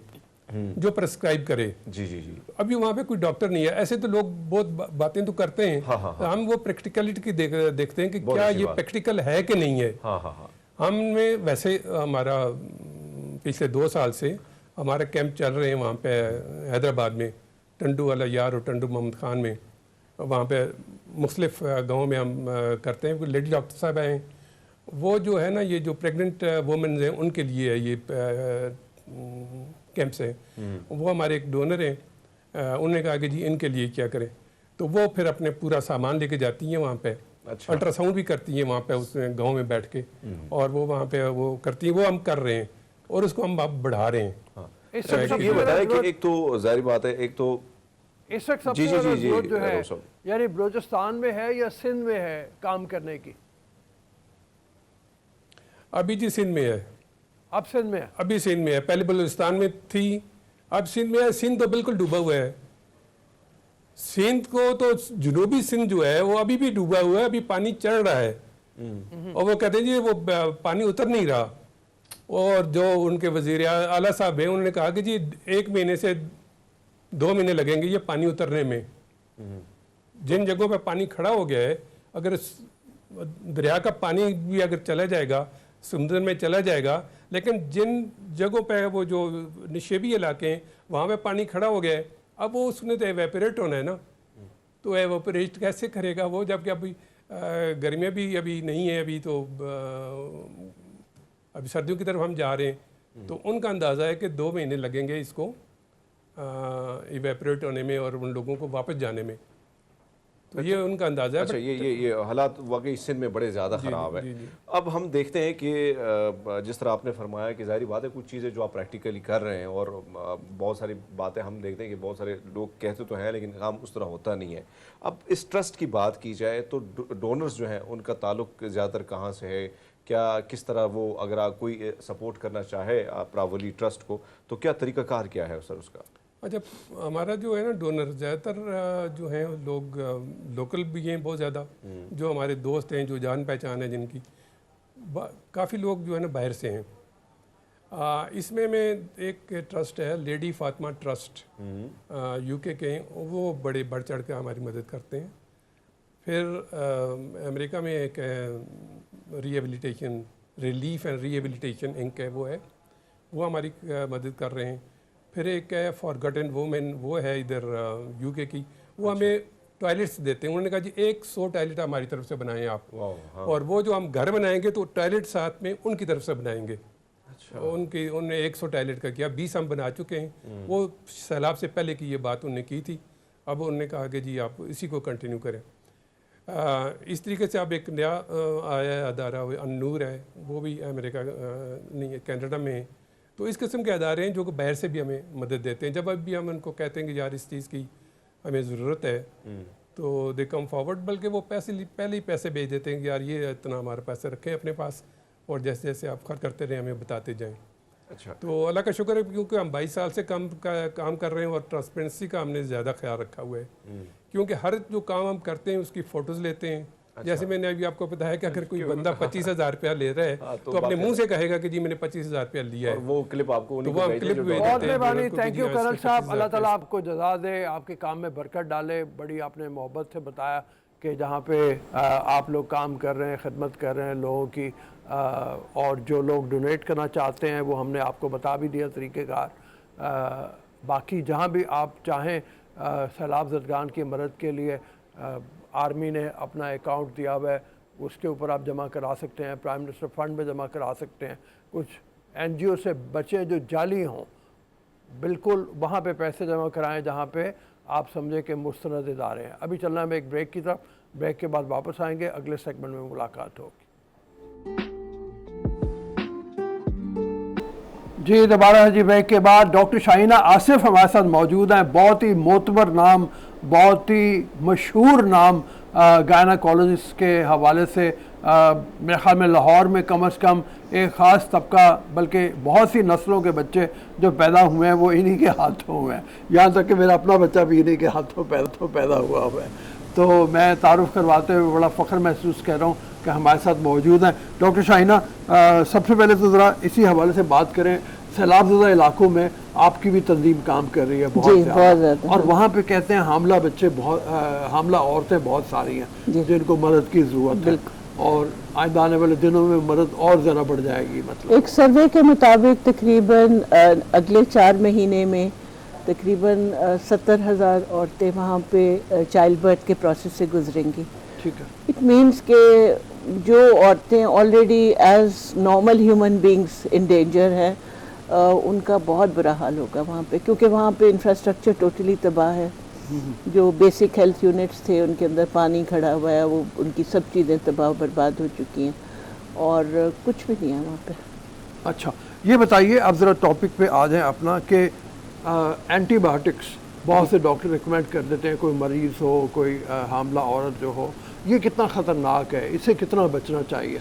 Speaker 4: जो प्रेस्क्राइब करे।
Speaker 2: जी जी जी,
Speaker 4: अभी वहाँ पे कोई डॉक्टर नहीं है। ऐसे तो लोग बहुत बातें तो करते हैं, हम वो प्रैक्टिकलिटी की देखते हैं कि क्या ये प्रैक्टिकल है कि नहीं है। हमने वैसे, हमारा पिछले 2 साल से हमारे कैंप चल रहे हैं वहाँ पे हैदराबाद में, टंडू वाला यार और टंडू मोहम्मद खान में, वहाँ पे मुख्तलिफ गाँव में हम करते हैं। लेडी डॉक्टर साहब हैं, वो जो है ना ये जो प्रेग्नेंट वुमेन हैं उनके लिए है ये कैंप से, वो हमारे एक डोनर हैं, उन्होंने कहा कि जी इनके लिए क्या करें, तो वो फिर अपने पूरा सामान लेके जाती हैं वहाँ पे। अच्छा। अल्ट्रासाउंड भी करती हैं वहाँ पे उस गांव में बैठ के, और वो वहाँ पे वो करती हैं, वो हम कर रहे हैं और उसको हम अब बढ़ा रहे हैं।
Speaker 2: ये बताया कि एक तो जाहिर बात है, एक तो
Speaker 1: इस वक्त सबसे ज़्यादा जरूरत जो है यानी बलूचिस्तान में है या सिंध में है काम करने की?
Speaker 4: अभी जी सिंध में है,
Speaker 1: अब सिंध में है,
Speaker 4: अभी सिंध में है, पहले बलूचिस्तान में थी, अब सिंध में है। सिंध तो बिल्कुल डूबा हुआ है, सिंध को तो जनूबी सिंध जो है वो अभी भी डूबा हुआ है, अभी पानी चढ़ रहा है, और वो कहते हैं जी वो पानी उतर नहीं रहा। और जो उनके वजीर आला साहब हैं उन्होंने कहा कि जी 1 महीने से 2 महीने लगेंगे ये पानी उतरने में। जिन जगहों पे पानी खड़ा हो गया है, अगर दरिया का पानी भी अगर चला जाएगा समुद्र में चला जाएगा, लेकिन जिन जगहों पे वो जो निशेबी इलाके हैं वहाँ पे पानी खड़ा हो गया है, अब वो उसने तो एवेपोरेट होना है ना, तो एवेपोरेट कैसे करेगा वो, जबकि अभी गर्मियाँ भी अभी नहीं है, अभी तो अभी सर्दियों की तरफ हम जा रहे हैं, तो उनका अंदाज़ा है कि 2 महीने लगेंगे इसको इवेपोरेट होने में और उन लोगों को वापस जाने में, तो ये उनका अंदाज़ा है।
Speaker 2: अच्छा, ये हालात वाकई सिंध में बड़े ज़्यादा ख़राब है।
Speaker 4: जी।
Speaker 2: अब हम देखते हैं कि जिस तरह आपने फरमाया कि ज़ाहिर बात है कुछ चीज़ें जो आप प्रैक्टिकली कर रहे हैं, और बहुत सारी बातें हम देखते हैं कि बहुत सारे लोग कहते तो हैं लेकिन काम उस तरह होता नहीं है। अब इस ट्रस्ट की बात की जाए तो डोनर्स जो हैं उनका ताल्लुक ज़्यादातर कहाँ से है, क्या किस तरह वो, अगर आप कोई सपोर्ट करना चाहे प्रावली ट्रस्ट को, तो क्या तरीक़ाकार क्या है सर उसका?
Speaker 4: अच्छा, हमारा जो है ना डोनर ज़्यादातर जो हैं लोग लोकल भी हैं बहुत ज़्यादा, जो हमारे दोस्त हैं, जो जान पहचान है जिनकी, काफ़ी लोग जो है ना बाहर से हैं। इसमें में एक ट्रस्ट है लेडी फातिमा ट्रस्ट, यूके के हैं, वो बड़े बढ़ चढ़ के हमारी मदद करते हैं। फिर अमेरिका में एक rehabilitation, relief and rehabilitation Inc है, वो हमारी मदद कर रहे हैं। फिर एक है फॉरगॉटन वुमेन, वो है इधर यूके की, वो हमें टॉयलेट्स देते हैं। उन्होंने कहा जी 100 टॉयलेट हमारी तरफ से बनाएं आप, और वो जो हम घर बनाएंगे तो टॉयलेट साथ में उनकी तरफ से बनाएंगे। अच्छा। उन्होंने 100 टॉयलेट का किया, 20 हम बना चुके हैं। वो सैलाब से पहले की ये बात उन्होंने की थी, अब उन्होंने कहा कि जी आप इसी को कंटिन्यू करें। इस तरीके से अब एक नया आया है अदारा, अन्नूर है, वो भी अमेरिका नहीं है, कनाडा में है। तो इस किस्म के अदारे हैं जो कि बाहर से भी हमें मदद देते हैं। जब भी हम उनको कहते हैं कि यार इस चीज़ की हमें ज़रूरत है, तो दे कम फॉरवर्ड, बल्कि वो पहले ही पैसे भेज देते हैं कि यार ये इतना हमारे पैसे रखें अपने पास, और जैसे जैसे आप खर्च करते रहे हमें बताते जाएं।
Speaker 2: अच्छा,
Speaker 4: तो अल्लाह का शुक्र है क्योंकि हम 22 साल से काम कर रहे हैं, और ट्रांसपेरेंसी का हमने ज़्यादा ख्याल रखा हुआ है, क्योंकि हर जो काम हम करते हैं उसकी फ़ोटोज़ लेते हैं। अच्छा। जैसे मैंने अभी आपको बताया कि अगर कोई बंदा 25,000 रुपया ले रहा है तो अपने मुंह से कहेगा कि जी मैंने 25,000 रुपया लिया है,
Speaker 2: और वो क्लिप आपको
Speaker 4: तो वो हम क्लिप भेज
Speaker 1: बहुत
Speaker 4: देते हैं।
Speaker 1: मेहरबानी, थैंक यू कर्नल साहब, अल्लाह ताला आपको जज़ा दे, आपके काम में बरकत डाले। बड़ी आपने मोहब्बत से बताया कि जहाँ पे आप लोग काम कर रहे हैं, खिदमत कर रहे हैं लोगों की, और जो लोग डोनेट करना चाहते हैं वो हमने आपको बता भी दिया तरीक़ेकार। बाकी जहाँ भी आप चाहें सैलाब ज़दगान की मदद के लिए आर्मी ने अपना अकाउंट दिया हुआ है, उसके ऊपर आप जमा करा सकते हैं, प्राइम मिनिस्टर फंड में जमा करा सकते हैं। कुछ NGO से बचे जो जाली हों, बिल्कुल वहाँ पे पैसे जमा कराएं जहाँ पे आप समझें कि मुस्तनद इदारे हैं। अभी चलना है एक ब्रेक की तरफ, ब्रेक के बाद वापस आएंगे, अगले सेगमेंट में मुलाकात होगी। जी दोबारा जी ब्रेक के बाद डॉक्टर शाहीना आसिफ हमारे साथ मौजूद हैं। बहुत ही मोतबर नाम, बहुत ही मशहूर नाम गायनाकोलॉजिस्ट के हवाले से। मेरे ख्याल में लाहौर में कम से कम एक ख़ास तबका, बल्कि बहुत सी नस्लों के बच्चे जो पैदा हुए हैं वो इन्हीं के हाथों हुए हैं, यहाँ तक कि मेरा अपना बच्चा भी इन्हीं के हाथों पैदा हुआ है। तो मैं तारुफ करवाते हुए बड़ा फ़ख्र महसूस कर रहा हूँ कि हमारे साथ मौजूद हैं डॉक्टर शाहीना। सबसे पहले तो ज़रा इसी हवाले से बात करें, सैलाबज़दा इलाकों में आपकी भी तंजीम काम कर रही है बहुत ज़्यादा, और वहाँ पे कहते हैं हामला बच्चे बहुत, हामला औरतें बहुत सारी हैं जिनको मदद की ज़रूरत है, और आइंदा आने वाले दिनों में मदद और ज़्यादा बढ़ जाएगी। मतलब
Speaker 5: एक सर्वे के मुताबिक तकरीबन अगले 4 महीने में तकरीबन 70,000 औरतें वहाँ पे चाइल्ड बर्थ के प्रोसेस से गुजरेंगी।
Speaker 1: ठीक है,
Speaker 5: इट मीन्स के जो औरतें already as normal human beings in danger है, उनका बहुत बुरा हाल होगा वहाँ पे, क्योंकि वहाँ पे इंफ्रास्ट्रक्चर टोटली तबाह है। जो बेसिक हेल्थ यूनिट्स थे उनके अंदर पानी खड़ा हुआ है, वो उनकी सब चीज़ें तबाह बर्बाद हो चुकी हैं, और कुछ भी नहीं है वहाँ पे।
Speaker 1: अच्छा, ये बताइए अब ज़रा टॉपिक पे आ जाएं अपना कि एंटीबायोटिक्स बहुत से डॉक्टर रिकमेंड कर देते हैं, कोई मरीज़ हो, कोई हामला औरत जो हो, ये कितना ख़तरनाक है, इससे कितना बचना चाहिए?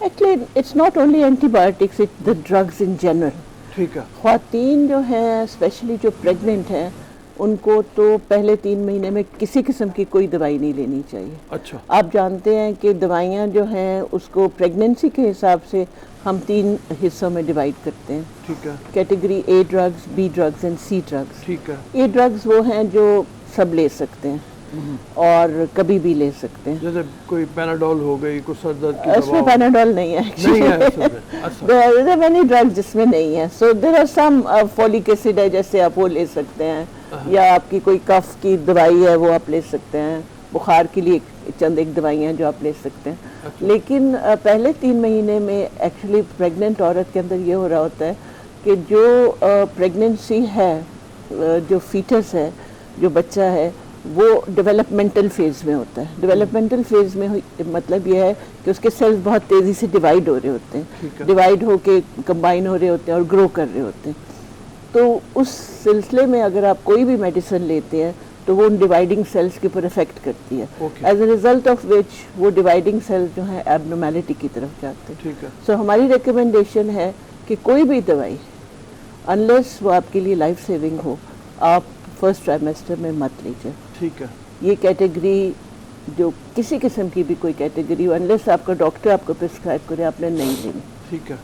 Speaker 5: Actually, it's not only antibiotics, it's the drugs in general.
Speaker 1: ठीक है,
Speaker 5: ख़वातीन जो हैं, स्पेशली जो प्रेग्नेंट हैं, उनको तो पहले 3 महीने में किसी किस्म की कोई दवाई नहीं लेनी चाहिए।
Speaker 1: अच्छा,
Speaker 5: आप जानते हैं कि दवाइयाँ जो हैं उसको प्रेगनेंसी के हिसाब से हम 3 हिस्सों में डिवाइड करते हैं।
Speaker 1: ठीक है,
Speaker 5: category A drugs, B drugs and C drugs.
Speaker 1: ठीक है,
Speaker 5: A ड्रग्स वो हैं जो सब ले सकते हैं, और कभी भी ले सकते हैं।
Speaker 1: जैसे कोई पैनाडोल हो गई, कुछ सर दर्द की
Speaker 5: इसमें
Speaker 1: दवा
Speaker 5: पैनाडोल नहीं है
Speaker 1: नहीं है इसमें। अच्छा,
Speaker 5: देयर आर मेनी ड्रग्स जिसमें नहीं है। So there are some folic acid है, जैसे आप वो ले सकते हैं, या आपकी कोई कफ की दवाई है वो आप ले सकते हैं, बुखार के लिए चंद एक दवाइयाँ जो आप ले सकते हैं। लेकिन पहले 3 महीने में एक्चुअली प्रेग्नेंट औरत के अंदर ये हो रहा होता है कि जो प्रेगनेंसी है, जो फीटस है, जो बच्चा है, वो डेवलपमेंटल फेज में होता है। डेवलपमेंटल फेज में मतलब ये है कि उसके सेल्स बहुत तेज़ी से डिवाइड हो रहे होते हैं, डिवाइड होके कंबाइन हो रहे होते हैं और ग्रो कर रहे होते हैं। तो उस सिलसिले में अगर आप कोई भी मेडिसिन लेते हैं तो वो उन डिवाइडिंग सेल्स के ऊपर इफेक्ट करती है, as a result of which वो डिवाइडिंग सेल्स जो है एबनॉर्मेलिटी की तरफ जाते हैं।
Speaker 1: ठीक है।
Speaker 5: सो हमारी रिकमेंडेशन है कि कोई भी दवाई अनलेस वो आपके लिए लाइफ सेविंग हो, आप फर्स्ट ट्राइमेस्टर में मत लीजिए।
Speaker 1: ठीक है।
Speaker 5: ये कैटेगरी जो किसी किस्म की भी कोई कैटेगरी हो, अनलेस आपका डॉक्टर आपको प्रिस्क्राइब करे, आपने नहीं लेनी।
Speaker 1: ठीक है।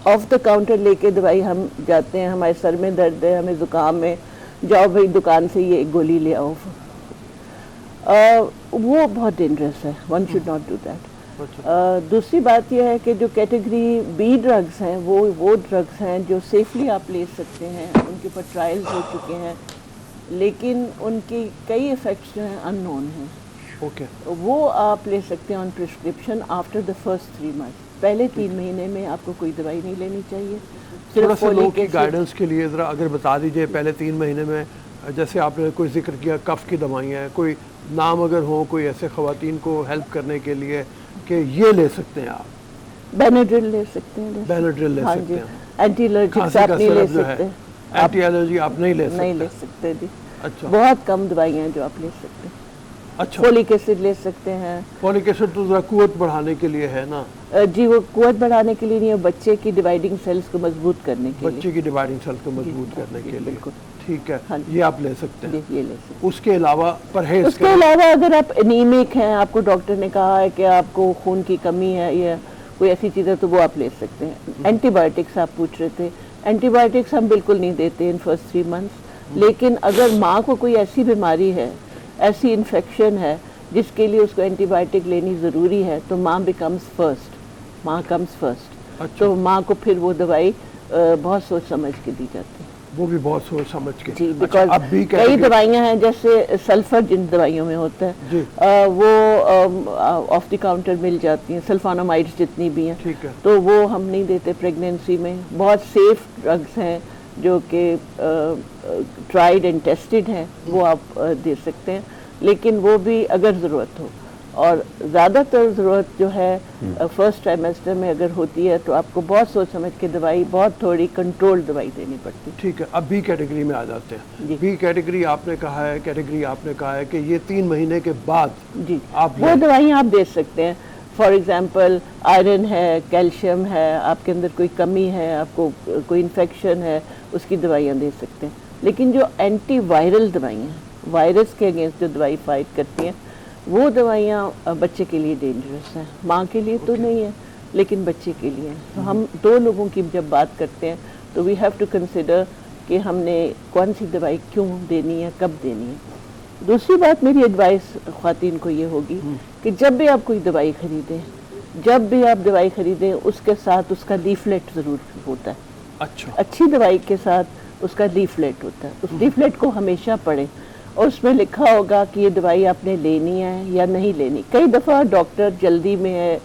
Speaker 5: ऑफ द काउंटर लेके दवाई हम जाते हैं, हमारे सर में दर्द है, हमें ज़ुकाम है, जाओ भाई दुकान से ये एक गोली ले आओ, वो बहुत डेंजरस है। One should not do that. दूसरी बात यह है कि जो कैटेगरी बी ड्रग्स हैं वो ड्रग्स हैं जो सेफली आप ले सकते हैं, उनके ऊपर ट्रायल्स हो चुके हैं, लेकिन उनके कई इफ़ेक्ट्स जो हैं अननोन हैं।
Speaker 1: ओके।
Speaker 5: वो आप ले सकते हैं on prescription after the first 3 months. पहले 3 महीने में आपको कोई दवाई नहीं लेनी चाहिए।
Speaker 1: थोड़ा सा लोगों की गाइडेंस के लिए ज़रा अगर बता दीजिए, पहले 3 महीने में जैसे आपने कोई जिक्र किया कफ़ की दवाइयाँ हैं, कोई नाम अगर हो कोई ऐसे ख़वातीन को हेल्प करने के लिए कि ये ले सकते हैं आप?
Speaker 5: बेनाड्रिल ले सकते हैं।
Speaker 1: बेनाड्रिल ले
Speaker 5: हाँ
Speaker 1: सकते
Speaker 5: जी।
Speaker 1: हैं।
Speaker 5: एंटी एलर्जिक्स
Speaker 1: खांसी
Speaker 5: आप
Speaker 1: का
Speaker 5: नहीं ले
Speaker 1: सिरप जो है,
Speaker 5: सकते।
Speaker 1: एंटी एलर्जी आप नहीं ले सकते।
Speaker 5: नहीं ले सकते जी।
Speaker 1: अच्छा।
Speaker 5: बहुत कम दवाइयाँ जो आप ले सकते हैं।
Speaker 1: अच्छा।
Speaker 5: फोलिक एसिड ले सकते हैं।
Speaker 1: फोलिक एसिड तो ज़रा कुव्वत बढ़ाने के लिए है ना?
Speaker 5: जी, वो कुव्वत बढ़ाने के लिए नहीं है, बच्चे की डिवाइडिंग सेल्स को मजबूत करने के लिए।
Speaker 1: बच्चे की डिवाइडिंग सेल्स को मजबूत करने के लिए।
Speaker 5: बिल्कुल।
Speaker 1: ठीक है।
Speaker 5: हाँ।
Speaker 1: ये आप ले सकते हैं।
Speaker 5: ये ले सकते हैं।
Speaker 1: उसके अलावा परहेज
Speaker 5: उसके अलावा अगर आप एनीमिक हैं, आपको डॉक्टर ने कहा है कि आपको खून की कमी है या कोई ऐसी चीज़ है, तो वो आप ले सकते हैं। एंटीबायोटिक्स आप पूछ रहे थे, एंटीबायोटिक्स हम बिल्कुल नहीं देते इन फर्स्ट 3 मंथ्स। लेकिन अगर माँ को कोई ऐसी बीमारी है, ऐसी इन्फेक्शन है जिसके लिए उसको एंटीबायोटिक लेनी ज़रूरी है, तो माँ बिकम्स फर्स्ट, माँ कम्स फर्स्ट।
Speaker 1: अच्छा।
Speaker 5: तो माँ को फिर वो दवाई बहुत सोच समझ के दी जाती है।
Speaker 1: वो भी बहुत सोच समझ के।
Speaker 5: जी,
Speaker 1: अच्छा,
Speaker 5: बिकॉज
Speaker 1: अब भी
Speaker 5: कई दवाइयाँ हैं, जैसे सल्फर जिन दवाइयों में होता
Speaker 1: जी।
Speaker 5: है वो ऑफ द काउंटर मिल जाती हैं, सल्फानामाइड्स जितनी भी हैं।
Speaker 1: ठीक है।
Speaker 5: तो वो हम नहीं देते प्रेगनेंसी में। बहुत सेफ ड्रग्स हैं जो कि ट्राइड एंड टेस्टेड हैं, वो आप दे सकते हैं, लेकिन वो भी अगर ज़रूरत हो। और ज़्यादातर ज़रूरत जो है फर्स्ट ट्राइमेस्टर में अगर होती है तो आपको बहुत सोच समझ के दवाई, बहुत थोड़ी कंट्रोल्ड दवाई देनी पड़ती है।
Speaker 1: ठीक है। अब बी कैटेगरी में आ जाते हैं।
Speaker 5: जी।
Speaker 1: बी कैटेगरी आपने कहा है कि ये 3 महीने के बाद
Speaker 5: जी,
Speaker 1: आप
Speaker 5: वो दवाइयाँ आप दे सकते हैं। फॉर एग्जांपल आयरन है, कैल्शियम है, आपके अंदर कोई कमी है, आपको कोई इन्फेक्शन है, उसकी दवाइयाँ दे सकते हैं। लेकिन जो एंटी वायरल दवाइयाँ, वायरस के अगेंस्ट जो दवाई फाइट करती हैं, वो दवाइयाँ बच्चे के लिए डेंजरस हैं। माँ के लिए तो नहीं है, लेकिन बच्चे के लिए हैं। तो हम 2 लोगों की जब बात करते हैं तो वी हैव टू कंसिडर कि हमने कौन सी दवाई क्यों देनी है, कब देनी है। दूसरी बात मेरी एडवाइस ख़वातीन को ये होगी कि जब भी आप कोई दवाई ख़रीदें, उसके साथ उसका लीफलेट ज़रूर होता है।
Speaker 1: अच्छा।
Speaker 5: अच्छी दवाई के साथ उसका लीफलेट होता है। उस लीफलेट को हमेशा पढ़ें और उसमें लिखा होगा कि ये दवाई आपने लेनी है या नहीं लेनी। कई दफ़ा डॉक्टर जल्दी में है,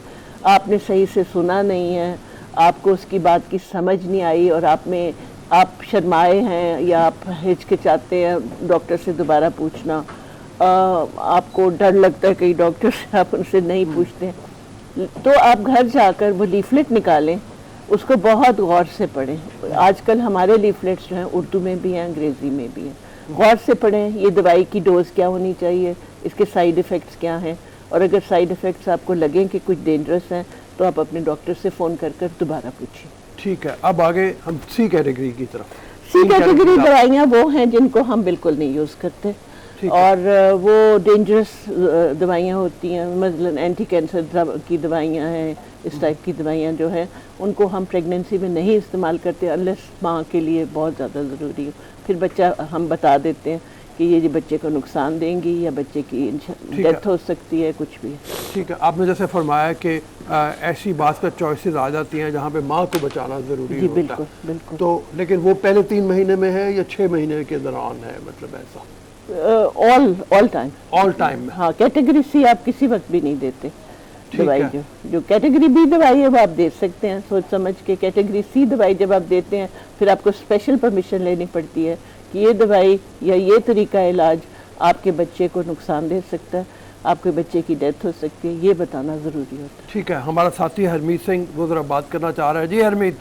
Speaker 5: आपने सही से सुना नहीं है, आपको उसकी बात की समझ नहीं आई और आप शर्माए हैं या आप हिचकिचाते हैं डॉक्टर से दोबारा पूछना, आपको डर लगता है कई डॉक्टर से आप उनसे नहीं पूछते हैं, तो आप घर जाकर वो लीफलेट निकालें, उसको बहुत गौर से पढ़ें। आजकल हमारे लीफलेट्स जो हैं उर्दू में भी हैं, अंग्रेज़ी में भी हैं। गौर से पढ़ें, ये दवाई की डोज़ क्या होनी चाहिए, इसके साइड इफ़ेक्ट्स क्या हैं, और अगर साइड इफ़ेक्ट्स आपको लगें कि कुछ डेंजरस हैं तो आप अपने डॉक्टर से फ़ोन कर दोबारा पूछिए।
Speaker 1: ठीक है। अब आगे हम सी कैटेगरी की तरफ।
Speaker 5: सी कैटेगरी दवाइयाँ वो हैं जिनको हम बिल्कुल नहीं यूज़ करते और वो डेंजरस दवाइयाँ होती हैं। मसलन एंटी कैंसर की दवाइयाँ हैं, इस टाइप की दवाइयाँ जो हैं उनको हम प्रेगनेंसी में नहीं इस्तेमाल करते अनलेस माँ के लिए बहुत ज़्यादा ज़रूरी हो। फिर बच्चा हम बता देते हैं कि ये बच्चे को नुकसान देंगी या बच्चे की डेथ हो सकती है, कुछ भी।
Speaker 1: ठीक है, आपने जैसे फरमाया कि ऐसी बात पर चॉइसेस आ जाती हैं जहाँ पे माँ को बचाना ज़रूरी
Speaker 5: जी
Speaker 1: होता
Speaker 5: बिल्कुल
Speaker 1: है।
Speaker 5: बिल्कुल।
Speaker 1: तो लेकिन वो पहले 3 महीने में है या 6 महीने के दौरान है, मतलब ऐसा
Speaker 5: ऑल टाइम।
Speaker 1: ऑल टाइम में?
Speaker 5: हाँ, कैटेगरी सी आप किसी वक्त भी नहीं देते
Speaker 1: ठीक
Speaker 5: दवाई।
Speaker 1: है।
Speaker 5: जो कैटेगरी बी दवाई है वो आप दे सकते हैं सोच समझ के। कैटेगरी सी दवाई जब आप देते हैं फिर आपको स्पेशल परमिशन लेनी पड़ती है कि ये दवाई या ये तरीका इलाज आपके बच्चे को नुकसान दे सकता है, आपके बच्चे की डेथ हो सकती है, ये बताना ज़रूरी होता है।
Speaker 1: ठीक है, हमारा साथी हरमीत सिंह वो ज़रा बात करना चाह रहा है। जी हरमीत।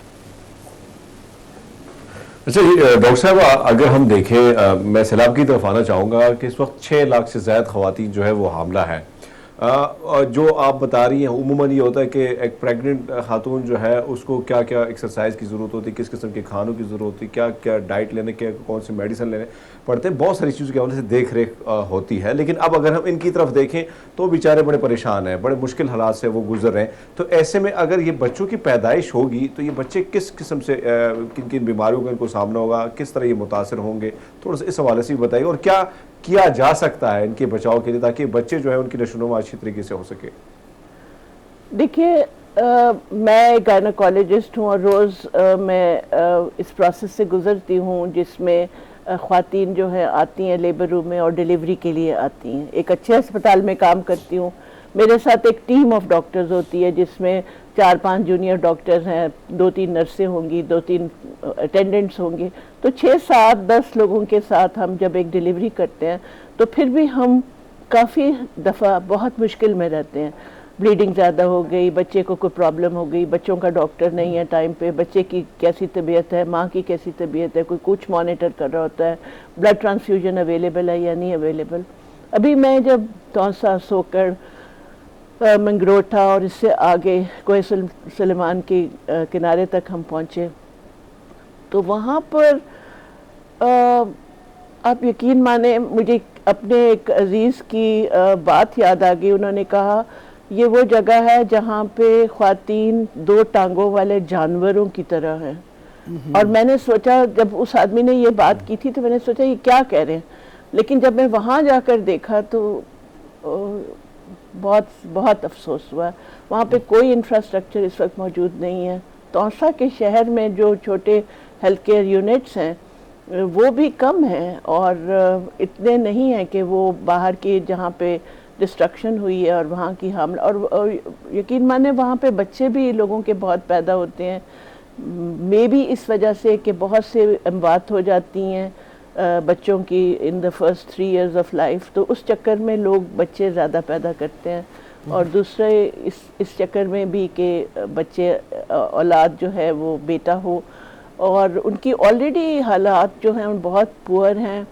Speaker 2: अच्छा डॉक्टर साहब, अगर हम देखें, मैं सैलाब की तरफ आना चाहूँगा कि इस वक्त 6 लाख से ज़्यादा ख़वातीन जो है वो हामला है। जो आप बता रही हैं उमूमन ये होता है कि एक प्रेग्नेंट खातून जो है उसको क्या क्या एक्सरसाइज की ज़रूरत होती है, किस किस्म के खानों की ज़रूरत होती है, क्या क्या डाइट लेने के, कौन सी मेडिसिन लेने पड़ते हैं, बहुत सारी चीज़ों के हवाले से देख रेख होती है। लेकिन अब अगर हम इनकी तरफ देखें तो बेचारे बड़े परेशान हैं, बड़े मुश्किल हालात से वो गुजर रहे हैं। तो ऐसे में अगर ये बच्चों की पैदाइश होगी तो ये बच्चे किस किस्म से किन किन बीमारियों का इनको सामना होगा, किस तरह ये मुतासर होंगे, थोड़ा सा इस हवाले से भी बताइए। और क्या किया जा सकता है इनके बचाव के लिए ताकि बच्चे जो है उनकी नशोनुमा अच्छी तरीके से हो सके?
Speaker 5: देखिए, मैं गायनोकोलॉजिस्ट हूँ और रोज़ मैं इस प्रोसेस से गुज़रती हूँ जिसमें ख़वातीन जो है आती हैं लेबर रूम में और डिलीवरी के लिए आती हैं। एक अच्छे अस्पताल में काम करती हूँ, मेरे साथ एक टीम ऑफ डॉक्टर्स होती है जिसमें 4-5 जूनियर डॉक्टर्स हैं, 2-3 नर्सें होंगी, 2-3 अटेंडेंट्स होंगे। तो 6-7-10 लोगों के साथ हम जब एक डिलीवरी करते हैं तो फिर भी हम काफ़ी दफ़ा बहुत मुश्किल में रहते हैं। ब्लीडिंग ज़्यादा हो गई, बच्चे को कोई प्रॉब्लम हो गई, बच्चों का डॉक्टर नहीं है टाइम पे, बच्चे की कैसी तबीयत है, माँ की कैसी तबीयत है, कोई कुछ मॉनिटर कर रहा होता है, ब्लड ट्रांसफ्यूजन अवेलेबल है या नहीं अवेलेबल। अभी मैं जब तौसा, सोकर, मंगरोटा और इससे आगे कोई सुलेमान के किनारे तक हम पहुँचे तो वहाँ पर आप यकीन माने मुझे अपने एक अजीज़ की बात याद आ गई। उन्होंने कहा ये वो जगह है जहाँ पे ख़वातीन 2 टांगों वाले जानवरों की तरह हैं। और मैंने सोचा, जब उस आदमी ने ये बात की थी तो मैंने सोचा ये क्या कह रहे हैं, लेकिन जब मैं वहाँ जाकर देखा तो बहुत बहुत अफसोस हुआ। वहाँ पे कोई इंफ्रास्ट्रक्चर इस वक्त मौजूद नहीं है। तौसा के शहर में जो छोटे हेल्थ केयर यूनिट्स हैं वो भी कम हैं और इतने नहीं हैं कि वो बाहर की जहाँ पे डिस्ट्रक्शन हुई है और वहाँ की हमला और यकीन माने वहाँ पे बच्चे भी लोगों के बहुत पैदा होते हैं, मे बी इस वजह से कि बहुत से अमवात हो जाती हैं बच्चों की in the first 3 years of life. तो उस चक्कर में लोग बच्चे ज़्यादा पैदा करते हैं और दूसरे इस चक्कर में भी कि बच्चे औलाद जो है वो बेटा हो और उनकी ऑलरेडी हालात जो हैं बहुत पुअर हैं,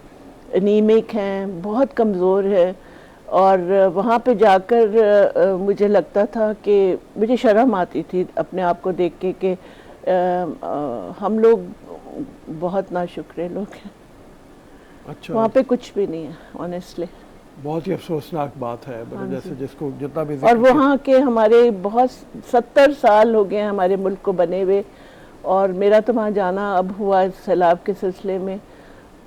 Speaker 5: एनीमिक हैं, बहुत कमज़ोर है। और वहाँ पे जाकर मुझे लगता था कि मुझे शर्म आती थी अपने आप को देख के कि हम लोग बहुत नाशुक्रे लोग हैं।
Speaker 1: अच्छा,
Speaker 5: वहाँ पे कुछ भी नहीं है ऑनेस्टली।
Speaker 1: बहुत ही अफसोसनाक बात है, मतलब जैसे जिसको जितना भी
Speaker 5: और वहाँ के हमारे बहुत 70 साल हो गए हमारे मुल्क को बने हुए और मेरा तो वहाँ जाना अब हुआ सैलाब के सिलसिले में।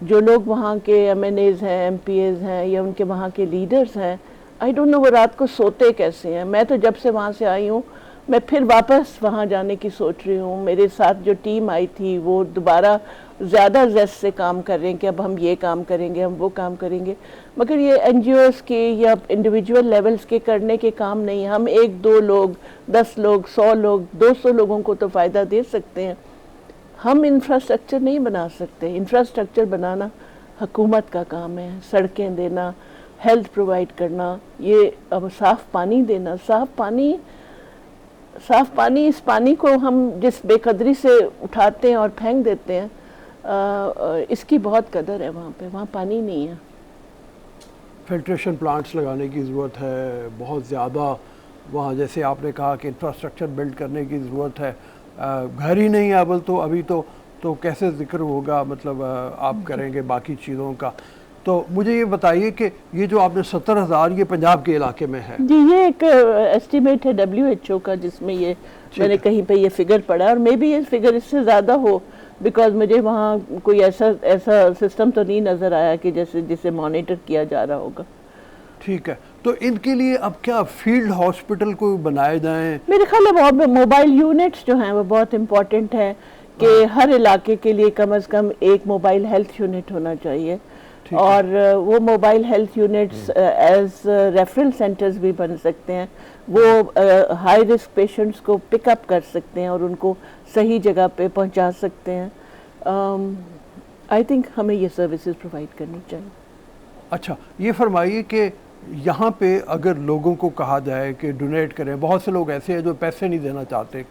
Speaker 5: जो लोग वहाँ के MNAs हैं, MPAs हैं या उनके वहाँ के लीडर्स हैं, आई डोंट नो वो रात को सोते कैसे हैं। मैं तो जब से वहाँ से आई हूँ मैं फिर वापस वहाँ जाने की सोच रही हूँ। मेरे साथ जो टीम आई थी वो दोबारा ज़्यादा ज़ेस्ट से काम कर रहे हैं कि अब हम ये काम करेंगे, हम वो काम करेंगे, मगर ये NGOs के या इंडिविजुअल लेवल्स के करने के काम नहीं। हम 1-2 लोग, 10 लोग, 100 लोग, 200 लोगों को तो फ़ायदा दे सकते हैं। हम इंफ्रास्ट्रक्चर नहीं बना सकते। इंफ्रास्ट्रक्चर बनाना हुकूमत का काम है, सड़कें देना, हेल्थ प्रोवाइड करना, ये अब साफ़ पानी देना। साफ़ पानी, इस पानी को हम जिस बेकदरी से उठाते हैं और फेंक देते हैं, इसकी बहुत कदर है वहाँ पे। वहाँ पानी नहीं है।
Speaker 1: फिल्ट्रेशन प्लांट्स लगाने की ज़रूरत है बहुत ज़्यादा वहाँ, जैसे आपने कहा कि इंफ्रास्ट्रक्चर बिल्ड करने की ज़रूरत है। घर ही नहीं है अव्वल तो, अभी तो कैसे जिक्र होगा, मतलब आप करेंगे बाकी चीज़ों का। तो मुझे ये बताइए कि ये जो आपने 70,000 ये पंजाब के इलाके में है?
Speaker 5: जी, ये एक एस्टीमेट है WHO का जिसमें ये मैंने कहीं पे ये फिगर पढ़ा और मे बी ये फिगर इससे ज़्यादा हो, बिकॉज मुझे वहाँ कोई ऐसा सिस्टम तो नहीं नज़र आया कि जैसे जिसे मॉनिटर किया जा रहा होगा।
Speaker 1: ठीक है, तो इनके लिए अब क्या फील्ड हॉस्पिटल को बनाए जाएं?
Speaker 5: मेरे ख्याल में बहुत मोबाइल यूनिट्स जो हैं वो बहुत इम्पोर्टेंट है कि हर इलाके के लिए कम से कम एक मोबाइल हेल्थ यूनिट होना चाहिए, और वो mobile health units as referral centres भी बन सकते हैं। वो हाई रिस्क पेशेंट्स को पिकअप कर सकते हैं और उनको सही जगह पे पहुंचा सकते हैं। आई थिंक हमें ये सर्विसेज प्रोवाइड करनी चाहिए।
Speaker 1: अच्छा, ये फरमाइए कि यहाँ पे अगर लोगों को कहा जाए कि डोनेट करें, बहुत से लोग ऐसे हैं जो पैसे नहीं देना चाहते,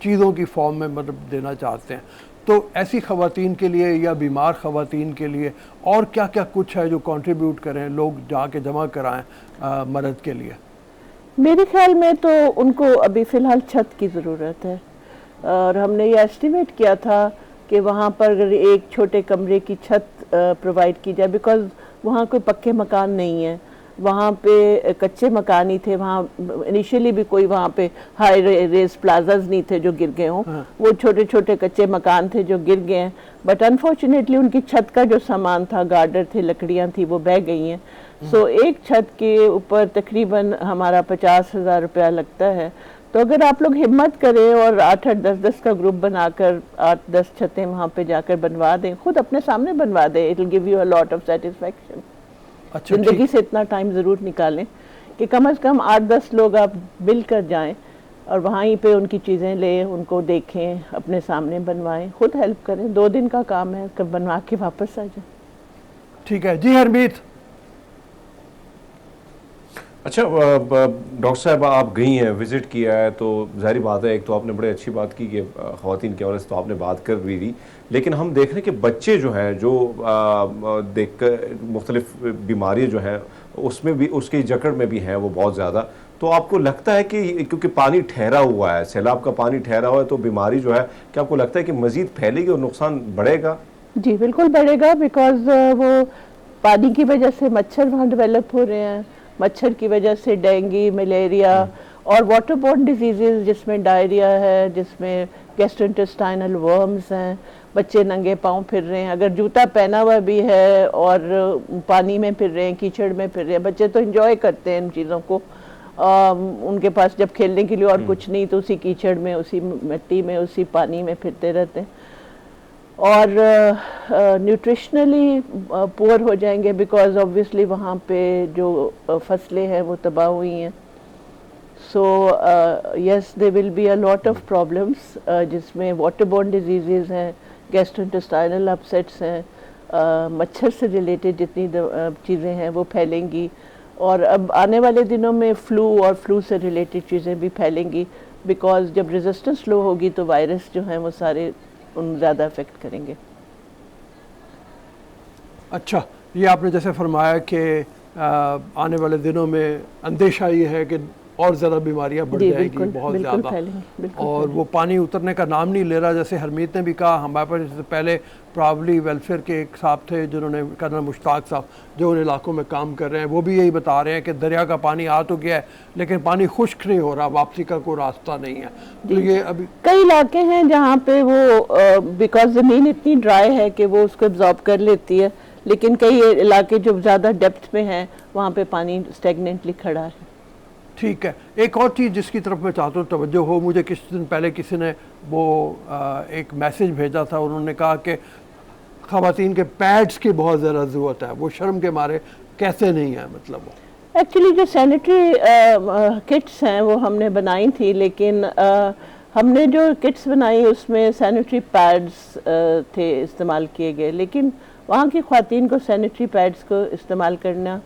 Speaker 1: चीज़ों की फॉर्म में मतलब देना चाहते हैं, तो ऐसी ख़वातीन के लिए या बीमार ख़वातीन के लिए और क्या क्या कुछ है जो कंट्रीब्यूट करें, लोग जाके जमा कराएं मदद के लिए?
Speaker 5: मेरे ख्याल में तो उनको अभी फ़िलहाल छत की ज़रूरत है, और हमने ये एस्टिमेट किया था कि वहाँ पर अगर एक छोटे कमरे की छत प्रोवाइड की जाए, बिकॉज़ वहाँ कोई पक्के मकान नहीं है, वहाँ पे कच्चे मकान ही थे। वहाँ इनिशियली भी कोई वहाँ पे हाई रेज प्लाजाज नहीं थे जो गिर गए हों, वो छोटे छोटे कच्चे मकान थे जो गिर गए हैं। बट अनफॉर्चुनेटली उनकी छत का जो सामान था, गार्डर थे, लकड़ियाँ थी, वो बह गई हैं। सो एक छत के ऊपर तकरीबन हमारा 50,000 रुपया लगता है। तो अगर आप लोग हिम्मत करें और 8-8, 10-10 का ग्रुप बनाकर 8-10 छतें वहाँ पे जाकर बनवा दें, खुद अपने सामने बनवा दें, it will give you a lot of satisfaction.
Speaker 1: अच्छा,
Speaker 5: जिंदगी से इतना टाइम ज़रूर निकालें कि कम से कम 8-10 लोग आप मिल कर जाएँ और वहीं पे उनकी चीज़ें लें, उनको देखें, अपने सामने बनवाएं, खुद हेल्प करें। 2 दिन का काम है, कब बनवा के वापस आ जाए।
Speaker 1: ठीक है जी हरमीत।
Speaker 2: अच्छा डॉक्टर साहब, आप गई हैं, विज़िट किया है, तो ज़ाहिर बात है, एक तो आपने बड़ी अच्छी बात की कि ख़वातीन के हवाले से तो आपने बात कर भी दी, लेकिन हम देख रहे हैं कि बच्चे जो हैं, जो देख कर मुख्तलिफ बीमारियाँ जो हैं उसमें भी, उसकी जकड़ में भी हैं वो बहुत ज़्यादा। तो आपको लगता है कि क्योंकि पानी ठहरा हुआ है, सैलाब का पानी ठहरा हुआ है, तो बीमारी जो है, क्या आपको लगता है कि मज़ीद फैलेगी और नुकसान बढ़ेगा?
Speaker 5: जी बिल्कुल बढ़ेगा, बिकॉज वो पानी की वजह से मच्छर वहाँ डेवलप हो रहे हैं, मच्छर की वजह से डेंगू, मलेरिया और वाटर बोर्न डिजीज़ेज़, जिसमें डायरिया है, जिसमें गैस्ट्रोइंटेस्टाइनल वर्म्स हैं। बच्चे नंगे पाँव फिर रहे हैं, अगर जूता पहना हुआ भी है और पानी में फिर रहे हैं, कीचड़ में फिर रहे हैं। बच्चे तो एंजॉय करते हैं इन चीज़ों को, उनके पास जब खेलने के लिए और कुछ नहीं तो उसी कीचड़ में, उसी मिट्टी में, उसी पानी में फिरते रहते हैं, और न्यूट्रिशनली पुअर हो जाएंगे, बिकॉज ऑब्वियसली वहाँ पे जो फसलें हैं वो तबाह हुई हैं। So yes, they will be a lot of problems, जिसमें वाटर बोर्न डिजीज़ेज़ हैं, गैस्ट्रोइंटेस्टाइनल अपसेट्स हैं, मच्छर से रिलेटेड जितनी चीज़ें हैं वो फैलेंगी, और अब आने वाले दिनों में फ्लू और फ्लू से रिलेटेड चीज़ें भी फैलेंगी, बिकॉज जब रेजिस्टेंस लो होगी तो वायरस जो हैं वो सारे उन ज़्यादा अफेक्ट करेंगे।
Speaker 1: अच्छा, ये आपने जैसे फरमाया कि आने वाले दिनों में अंदेशा ये है कि और ज़्यादा बीमारियां बढ़ जाएगी, बहुत ज़्यादा, और वो पानी उतरने का नाम नहीं ले रहा। जैसे हरमीत ने भी कहा, हमारे पास इससे पहले प्रॉब्ली वेलफेयर के एक साहब थे जिन्होंने, कर्नल मुश्ताक साहब, जो उन इलाकों में काम कर रहे हैं, वो भी यही बता रहे हैं कि दरिया का पानी आ तो गया है लेकिन पानी खुश्क नहीं हो रहा, वापसी का कोई रास्ता नहीं है। तो ये अभी
Speaker 5: कई इलाके हैं जहाँ पे वो बिकॉज ज़मीन इतनी ड्राई है कि वो उसको एब्जॉर्ब कर लेती है, लेकिन कई इलाके जो ज़्यादा डेप्थ में हैं वहाँ पे पानी स्टेगनेंटली खड़ा है।
Speaker 1: ठीक है, एक और चीज़ जिसकी तरफ मैं चाहता हूँ तवज्जो हो, मुझे कुछ दिन पहले किसी ने वो एक मैसेज भेजा था, उन्होंने कहा कि ख़वातीन के पैड्स की बहुत ज़्यादा ज़रूरत है, वो शर्म के मारे कैसे नहीं है, मतलब वो
Speaker 5: एक्चुअली जो सैनिटरी किट्स हैं वो हमने बनाई थी, लेकिन हमने जो किट्स बनाई उसमें सैनिटरी पैड्स थे इस्तेमाल किए गए, लेकिन वहाँ की ख़वातीन को सैनिटरी पैड्स को इस्तेमाल करना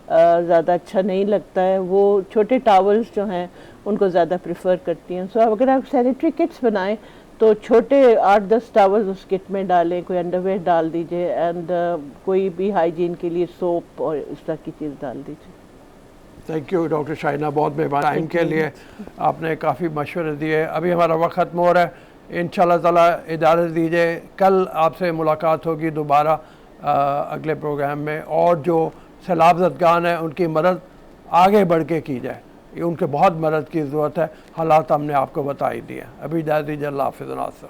Speaker 5: ज़्यादा अच्छा नहीं लगता है। वो छोटे टावल्स जो हैं उनको ज़्यादा प्रेफर करती हैं। सो अगर आप सैनिटरी किट्स बनाएं तो छोटे 8-10 टावल्स उस किट में डालें, कोई अंडरवेयर डाल दीजिए, एंड कोई भी हाइजीन के लिए सोप और इस तरह की चीज़ डाल दीजिए।
Speaker 1: थैंक यू डॉक्टर शाइना, बहुत मेहरबान टाइम के लिए, आपने काफ़ी मशवरे दिए। अभी हमारा वक्त ख़त्म हो रहा है, इंशाल्लाह ताला इजाज़त दीजिए, कल आपसे मुलाकात होगी दोबारा अगले प्रोग्राम में, और जो सैलाबज़दगान है उनकी मदद आगे बढ़ के की जाए, उनके बहुत मदद की ज़रूरत है। हालात हमने आपको बता ही दिए। अभी इजाज़त दीजिए, अल्लाह हाफ़िज़ नासर।